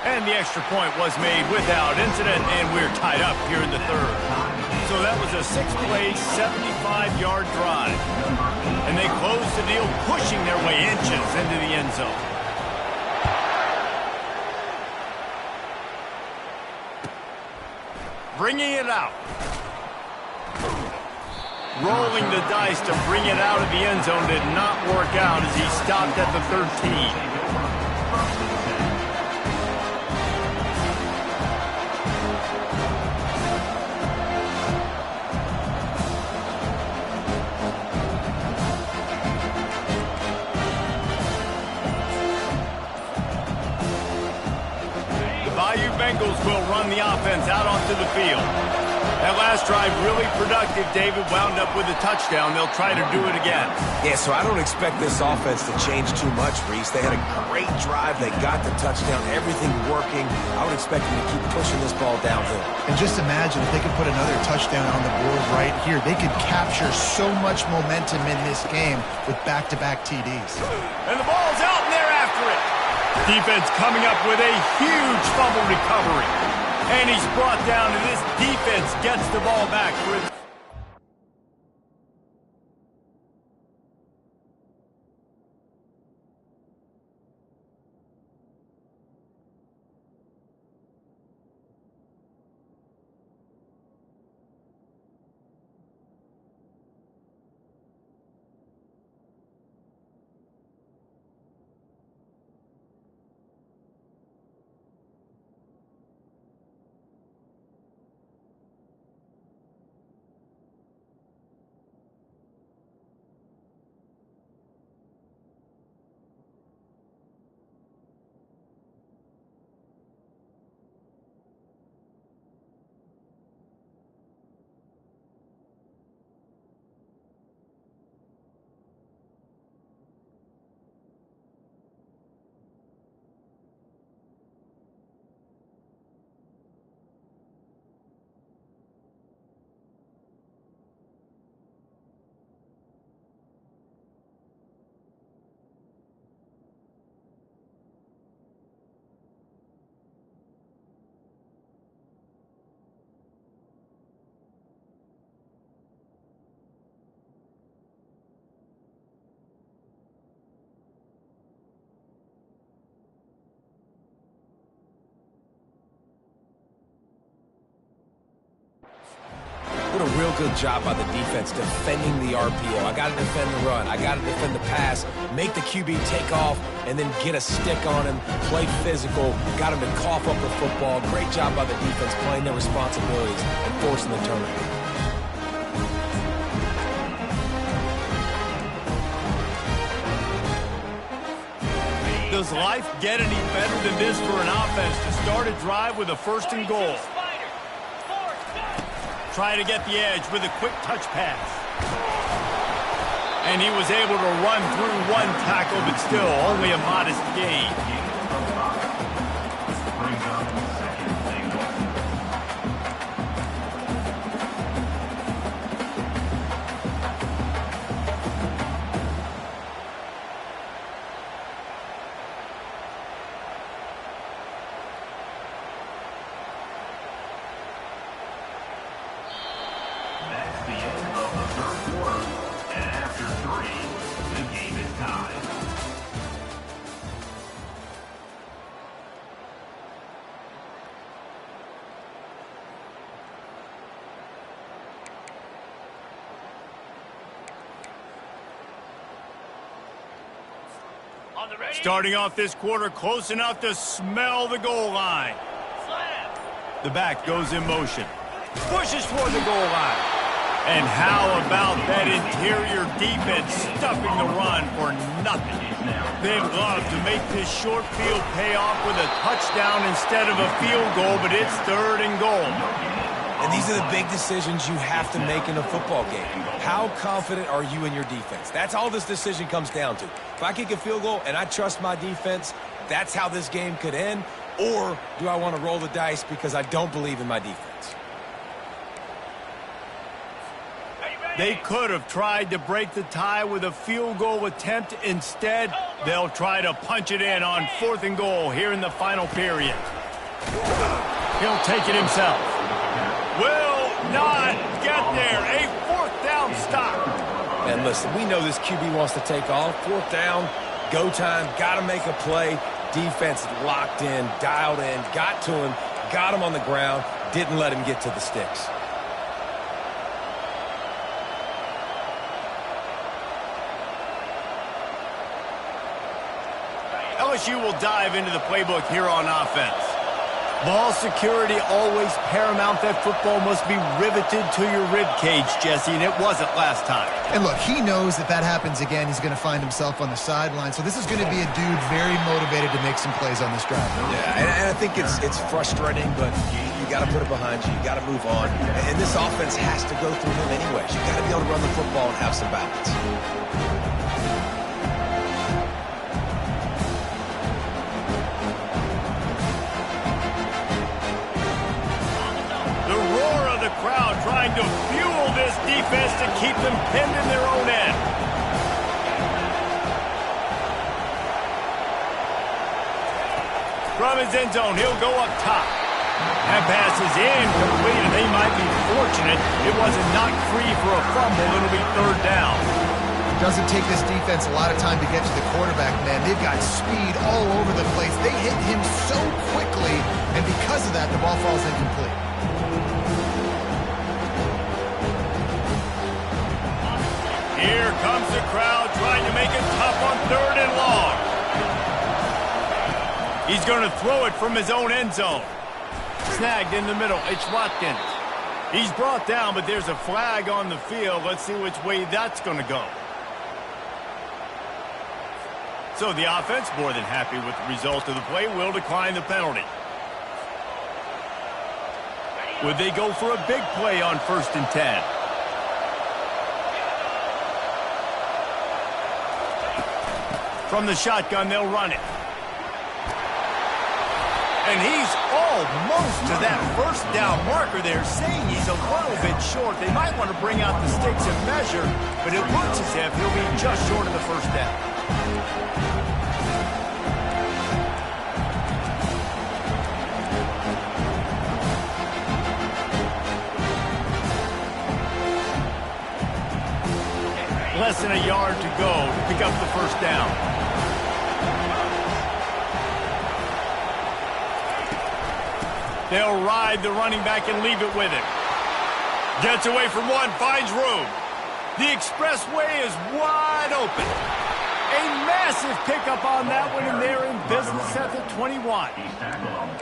And the extra point was made without incident, and we're tied up here in the 3rd. So that was a 6-play, 75-yard drive. And they close the deal, pushing their way inches into the end zone. Bringing it out. Rolling the dice to bring it out of the end zone did not work out as he stopped at the 13. run the offense out onto the field. That last drive really productive. David wound up with a touchdown. They'll try to do it again. Yeah, so I don't expect this offense to change too much, Reese. They had a great drive. They got the touchdown. Everything working. I would expect them to keep pushing this ball downhill. And just imagine if they could put another touchdown on the board right here. They could capture so much momentum in this game with back-to-back TDs. And the ball's out, and they're after it. Defense coming up with a huge fumble recovery. And he's brought down, and this defense gets the ball back for his... What a real good job by the defense defending the RPO. I got to defend the run. I got to defend the pass, make the QB take off, and then get a stick on him, play physical, got him to cough up the football. Great job by the defense playing their responsibilities and forcing the turnover. Does life get any better than this for an offense to start a drive with a 1st and goal? Try to get the edge with a quick touch pass. And he was able to run through one tackle, but still only a modest gain. Brings up 2nd and 1. That's the end of the 3rd quarter. And after 3, the game is tied. On the ready. Starting off this quarter close enough to smell the goal line. Slam. The back goes in motion. Pushes for the goal line. And how about that interior defense stuffing the run for nothing? They'd love to make this short field pay off with a touchdown instead of a field goal, but it's 3rd and goal. And these are the big decisions you have to make in a football game. How confident are you in your defense? That's all this decision comes down to. If I kick a field goal and I trust my defense, that's how this game could end. Or do I want to roll the dice because I don't believe in my defense? They could have tried to break the tie with a field goal attempt. Instead, they'll try to punch it in on 4th and goal here in the final period. He'll take it himself. Will not get there. A 4th down stop. And listen, we know this QB wants to take off. 4th down, go time, got to make a play. Defense locked in, dialed in, got to him, got him on the ground, didn't let him get to the sticks. LSU will dive into the playbook here on offense. Ball security always paramount. That football must be riveted to your rib cage, Jesse, and it wasn't last time. And look, he knows that that happens again, he's going to find himself on the sideline. So this is going to be a dude very motivated to make some plays on this drive. Yeah, and I think it's frustrating, but you got to put it behind you. You got to move on. And this offense has to go through him anyways. You got to be able to run the football and have some balance. Crowd trying to fuel this defense to keep them pinned in their own end. From his end zone, he'll go up top. That pass is incomplete, and they might be fortunate it wasn't knocked free for a fumble. It'll be third down. Doesn't take this defense a lot of time to get to the quarterback, man. They've got speed all over the place. They hit him so quickly, and because of that, the ball falls incomplete. Here comes the crowd trying to make it tough on third and long. He's going to throw it from his own end zone. Snagged in the middle. It's Watkins. He's brought down, but there's a flag on the field. Let's see which way that's going to go. So the offense, more than happy with the result of the play, will decline the penalty. Would they go for a big play on 1st and 10? From the shotgun, they'll run it. And he's almost to that first down marker there, saying he's a little bit short. They might want to bring out the sticks and measure, but it looks as if he'll be just short of the first down. Less than a yard to go to pick up the first down. They'll ride the running back and leave it with him. Gets away from one, finds room. The expressway is wide open. A massive pickup on that one, and they're in business at the 21.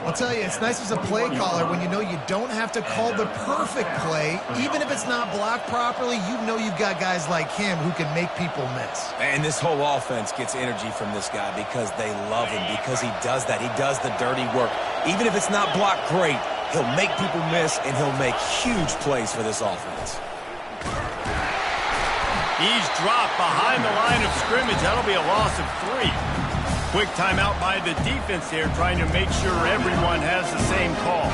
I'll tell you, it's nice as a play caller when you know you don't have to call the perfect play. Even if it's not blocked properly, you know you've got guys like him who can make people miss. And this whole offense gets energy from this guy because they love him, because he does that. He does the dirty work. Even if it's not blocked great, he'll make people miss, and he'll make huge plays for this offense. He's dropped behind the line of scrimmage. That'll be a loss of 3. Quick timeout by the defense here, trying to make sure everyone has the same call.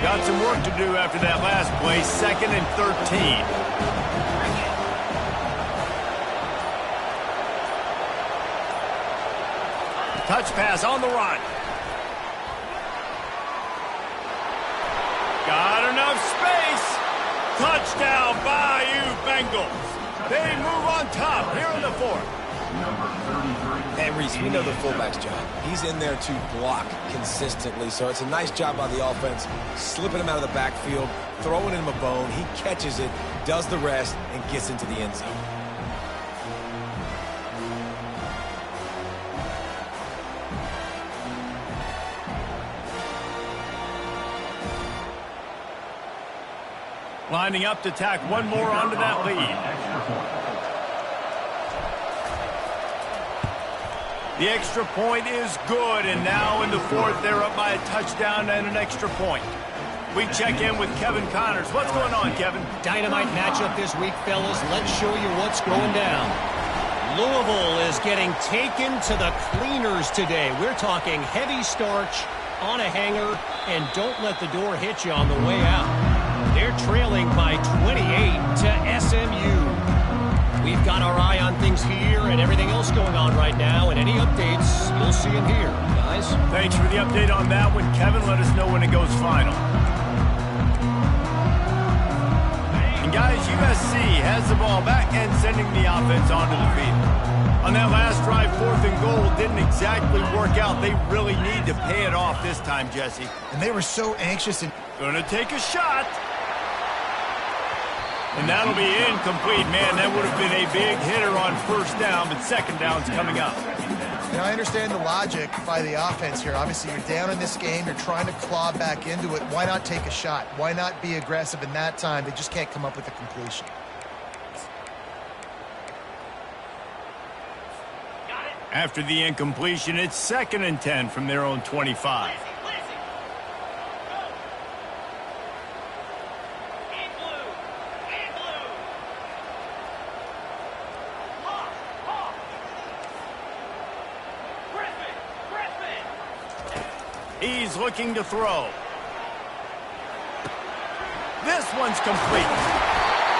Got some work to do after that last play. 2nd and 13. Touch pass on the run. Got enough space. Touchdown, Bayou Bengals. They move on top here in the 4th. And Reese, we know the fullback's job. He's in there to block consistently, so it's a nice job by the offense, slipping him out of the backfield, throwing him a bone. He catches it, does the rest, and gets into the end zone. Lining up to tack one more onto that lead. The extra point is good, and now in the 4th, they're up by a touchdown and an extra point. We check in with Kevin Connors. What's going on, Kevin? Dynamite matchup this week, fellas. Let's show you what's going down. Louisville is getting taken to the cleaners today. We're talking heavy starch on a hanger, and don't let the door hit you on the way out. They're trailing by 28 to SMU. We've got our eye on things here and everything else going on right now, and any updates, you'll see them here, guys. Thanks for the update on that one, Kevin. Let us know when it goes final. And guys, USC has the ball back and sending the offense onto the field. On that last drive, 4th and goal didn't exactly work out. They really need to pay it off this time, Jesse. And they were so anxious and gonna take a shot. And that'll be incomplete. Man, that would have been a big hitter on first down, but second down's coming up. Now, I understand the logic by the offense here. Obviously, you're down in this game. You're trying to claw back into it. Why not take a shot? Why not be aggressive in that time? They just can't come up with a completion. After the incompletion, it's 2nd and 10 from their own 25. He's looking to throw. This one's complete.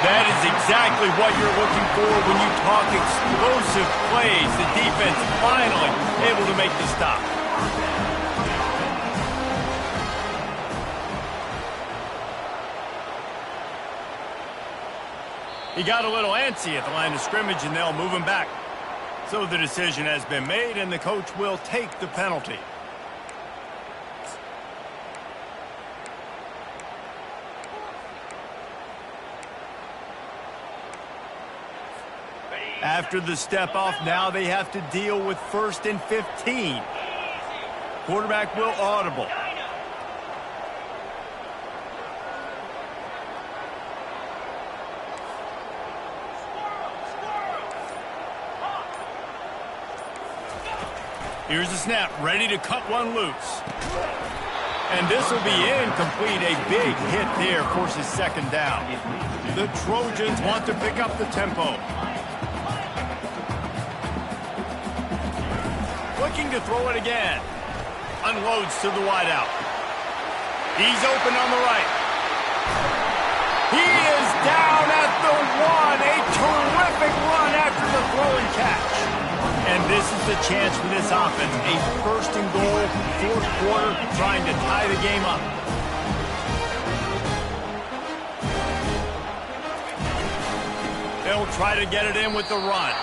That is exactly what you're looking for when you talk explosive plays. The defense finally able to make the stop. He got a little antsy at the line of scrimmage, and they'll move him back. So the decision has been made, and the coach will take the penalty. After the step off, now they have to deal with 1st and 15. Quarterback will audible. Here's the snap, ready to cut one loose. And this will be incomplete. A big hit there forces 2nd down. The Trojans want to pick up the tempo. Looking to throw it again. Unloads to the wideout. He's open on the right. He is down at the 1. A terrific run after the throw and catch. And this is the chance for this offense. A 1st and goal, 4th quarter, trying to tie the game up. They'll try to get it in with the run.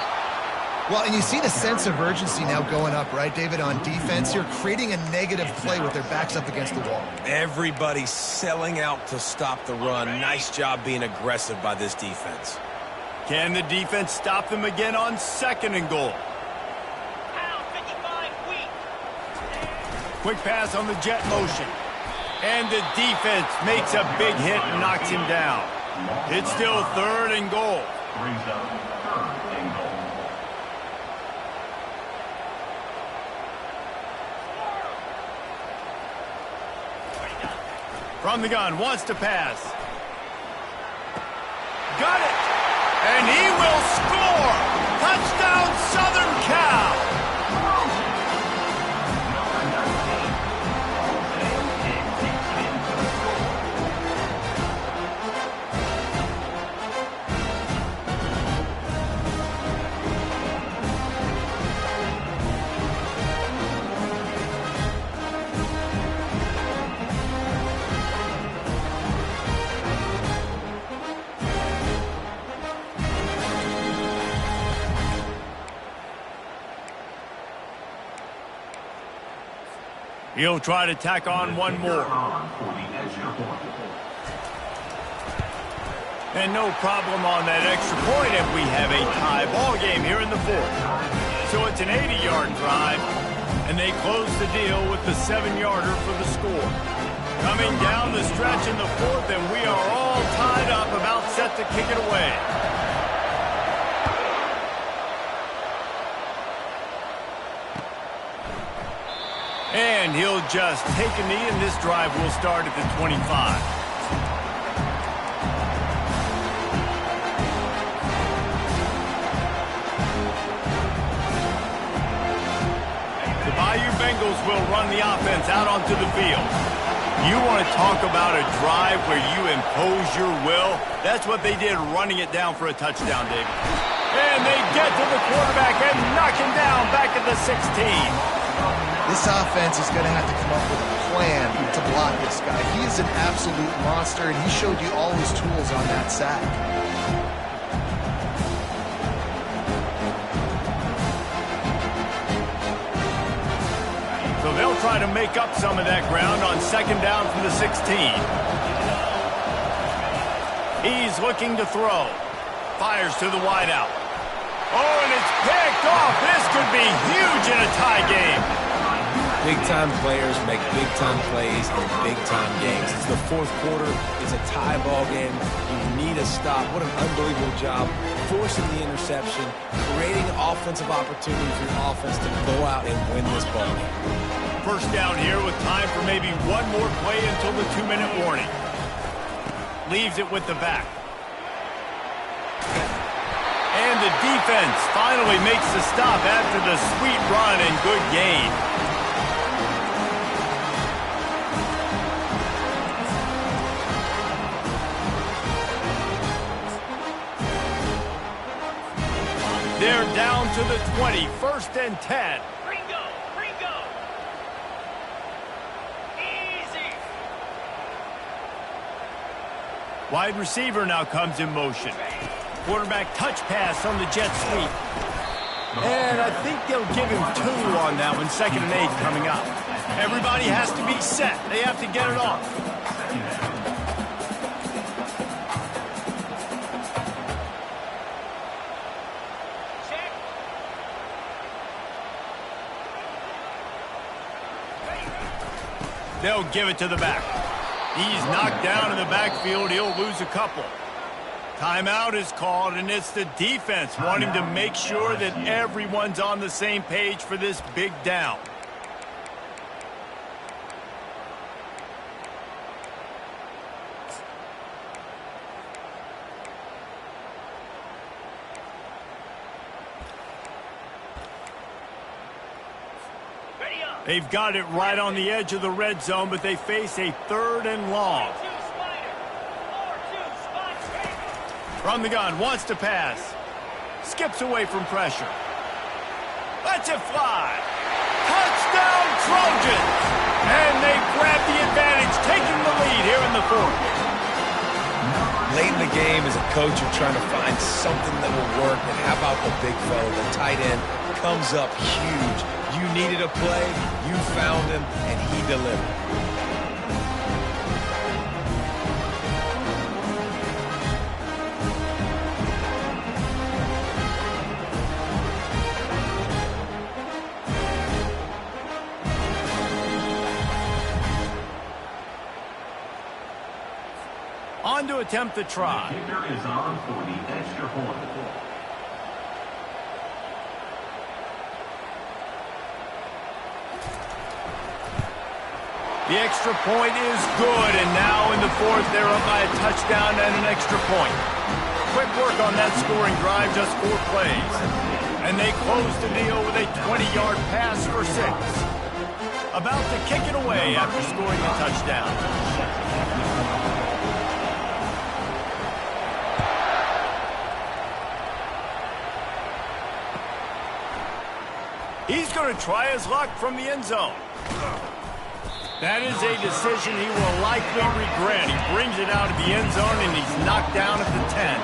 Well, and you see the sense of urgency now going up, right, David, on defense here, creating a negative play with their backs up against the wall. Everybody's selling out to stop the run. Nice job being aggressive by this defense. Can the defense stop them again on 2nd and goal? Quick pass on the jet motion. And the defense makes a big hit and knocks him down. It's still 3rd and goal. Brings up 3rd and goal. From the gun, wants to pass. Got it! And he will score! Touchdown, Southern Cal! He'll try to tack on one more. And no problem on that extra point, and we have a tie ball game here in the 4th. So it's an 80-yard drive, and they close the deal with the 7-yarder for the score. Coming down the stretch in the 4th, and we are all tied up, about set to kick it away. And he'll just take a knee, and this drive will start at the 25. The Bayou Bengals will run the offense out onto the field. You want to talk about a drive where you impose your will? That's what they did, running it down for a touchdown, David. And they get to the quarterback and knock him down back at the 16. This offense is going to have to come up with a plan to block this guy. He is an absolute monster, and he showed you all his tools on that sack. So they'll try to make up some of that ground on 2nd down from the 16. He's looking to throw. Fires to the wideout. Oh, and it's picked off. This could be huge in a tie game. Big-time players make big-time plays in big-time games. It's the fourth quarter. It's a tie ball game. You need a stop. What an unbelievable job forcing the interception, creating offensive opportunity for your offense to go out and win this ball game. First down here with time for maybe one more play until the 2-minute warning. Leaves it with the back. And the defense finally makes the stop after the sweet run and good gain. They're down to the 20, 1st and 10. Ringo, Ringo. Easy. Wide receiver now comes in motion. Quarterback touch pass on the jet sweep. And I think they'll give him 2 on that one, 2nd and 8 coming up. Everybody has to be set. They have to get it off. Check. They'll give it to the back. He's knocked down in the backfield. He'll lose a couple. Timeout is called, and it's the defense wanting to make sure that everyone's on the same page for this big down. Ready up. They've got it right on the edge of the red zone, but they face a 3rd and long. 2 spider. 4-2 spot training. From the gun, wants to pass. Skips away from pressure. Lets it fly. Touchdown, Trojans! And they grab the advantage, taking the lead here in the 4th. Late in the game, as a coach, you're trying to find something that will work. And how about the big fella, the tight end, comes up huge. You needed a play, you found him, and he delivered. On to attempt the try. Kicker is on for the extra point. The extra point is good, and now in the 4th, they're up by a touchdown and an extra point. Quick work on that scoring drive, just 4 plays. And they close the deal with a 20-yard pass for 6. About to kick it away after scoring a touchdown. He's going to try his luck from the end zone. That is a decision he will likely regret. He brings it out of the end zone, and he's knocked down at the 10.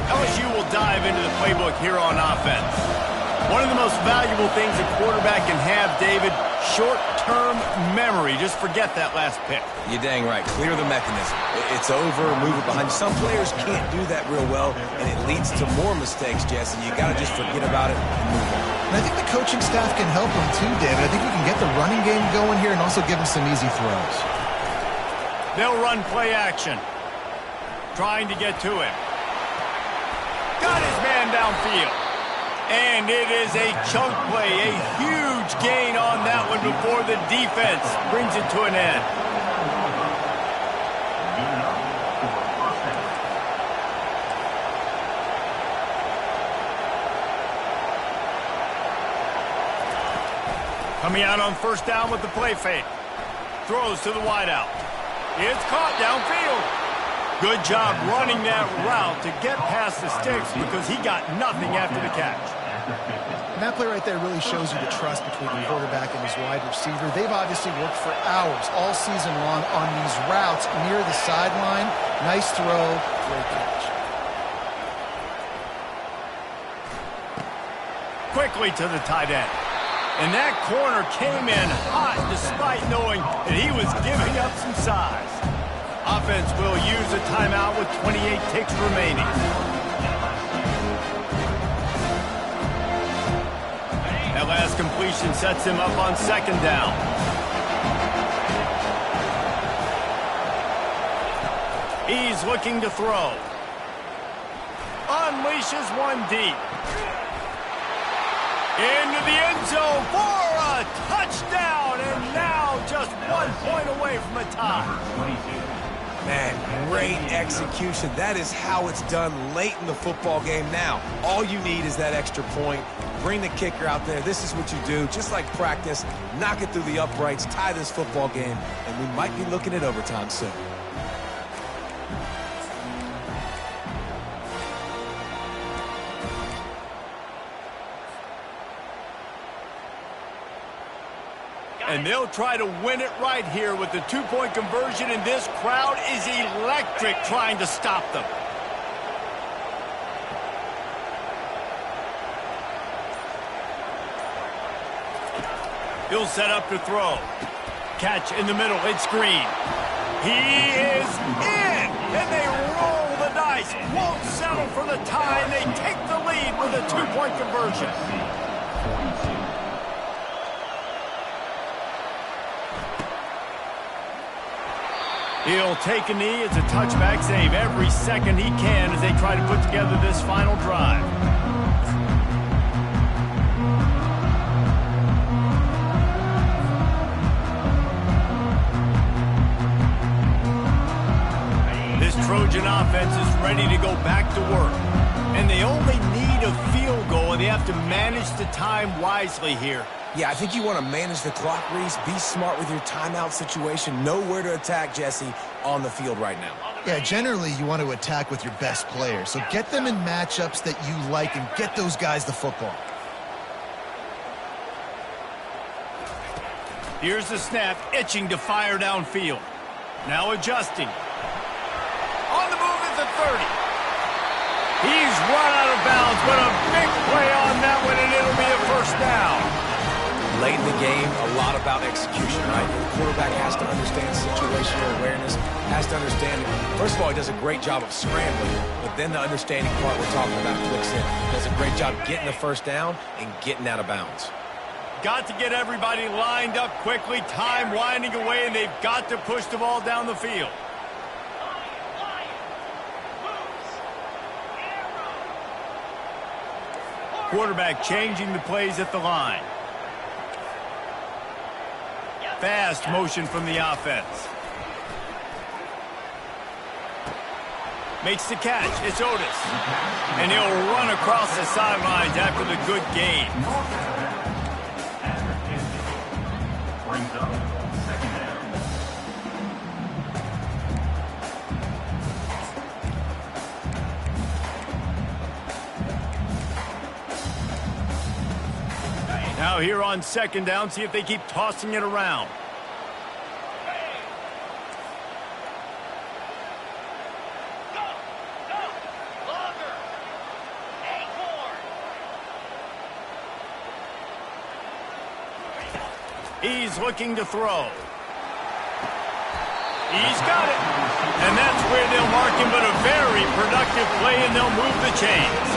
LSU will dive into the playbook here on offense. One of the most valuable things a quarterback can have, David, short-term memory. Just forget that last pick. You're dang right. Clear the mechanism. It's over, move it behind you. Some players can't do that real well, and it leads to more mistakes, Jesse. You got to just forget about it and move on. And I think the coaching staff can help him too, David. I think you can get the running game going here and also give him some easy throws. They'll run play action. Trying to get to him. Got his man downfield. And it is a chunk play, a huge gain on that one before the defense brings it to an end. Coming out on 1st down with the play fake. Throws to the wideout. It's caught downfield. Good job running that route to get past the sticks because he got nothing after the catch. And that play right there really shows you the trust between the quarterback and his wide receiver. They've obviously worked for hours all season long on these routes near the sideline. Nice throw, great catch. Quickly to the tight end. And that corner came in hot despite knowing that he was giving up some size. Offense will use a timeout with 28 ticks remaining. That last completion sets him up on second down. He's looking to throw. Unleashes one deep. Into the end zone for a touchdown, and now just 1 point away from a tie. Man, great execution. That is how it's done late in the football game now. All you need is that extra point. Bring the kicker out there. This is what you do. Just like practice, knock it through the uprights, tie this football game, and we might be looking at overtime soon. And they'll try to win it right here with the two-point conversion, and this crowd is electric trying to stop them. He'll set up to throw. Catch in the middle. It's Green. He is in, and they roll the dice. Won't settle for the tie, and they take the lead with a two-point conversion. He'll take a knee. It's a touchback save every second he can as they try to put together this final drive. This Trojan offense is ready to go back to work. And they only need a field goal, and they have to manage the time wisely here. Yeah, I think you want to manage the clock, Reese. Be smart with your timeout situation. Know where to attack, Jesse, on the field right now. Yeah, generally you want to attack with your best players. So get them in matchups that you like and get those guys the football. Here's the snap, itching to fire downfield. Now adjusting. On the move at the 30. He's run out of bounds, but a big play on that one, and it'll be a first down. Late in the game, a lot about execution, right? The quarterback has to understand situational awareness, has to understand, first of all, he does a great job of scrambling, but then the understanding part we're talking about clicks in. Does a great job getting the first down and getting out of bounds. Got to get everybody lined up quickly, time winding away, and they've got to push the ball down the field. Quarterback changing the plays at the line. Fast motion from the offense. Makes the catch. It's Otis. And he'll run across the sidelines after the good gain. Brings up second down. Now here on second down, see if they keep tossing it around. He's looking to throw. He's got it. And that's where they'll mark him, but a very productive play, and they'll move the chains.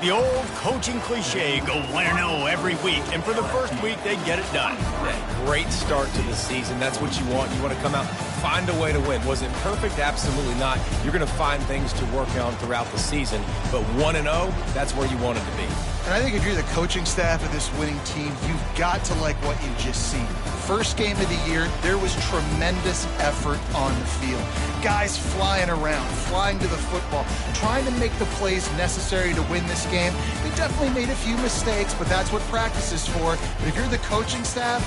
The old coaching cliche, go 1-0 every week. And for the first week, they get it done. Yeah, great start to the season. That's what you want. You want to come out, find a way to win. Was it perfect? Absolutely not. You're going to find things to work on throughout the season. But 1-0, that's where you want it to be. And I think if you're the coaching staff of this winning team, you've got to like what you've just seen. First game of the year, there was tremendous effort on the field. Guys flying around, flying to the football, trying to make the plays necessary to win this game. They definitely made a few mistakes, but that's what practice is for. But if you're the coaching staff,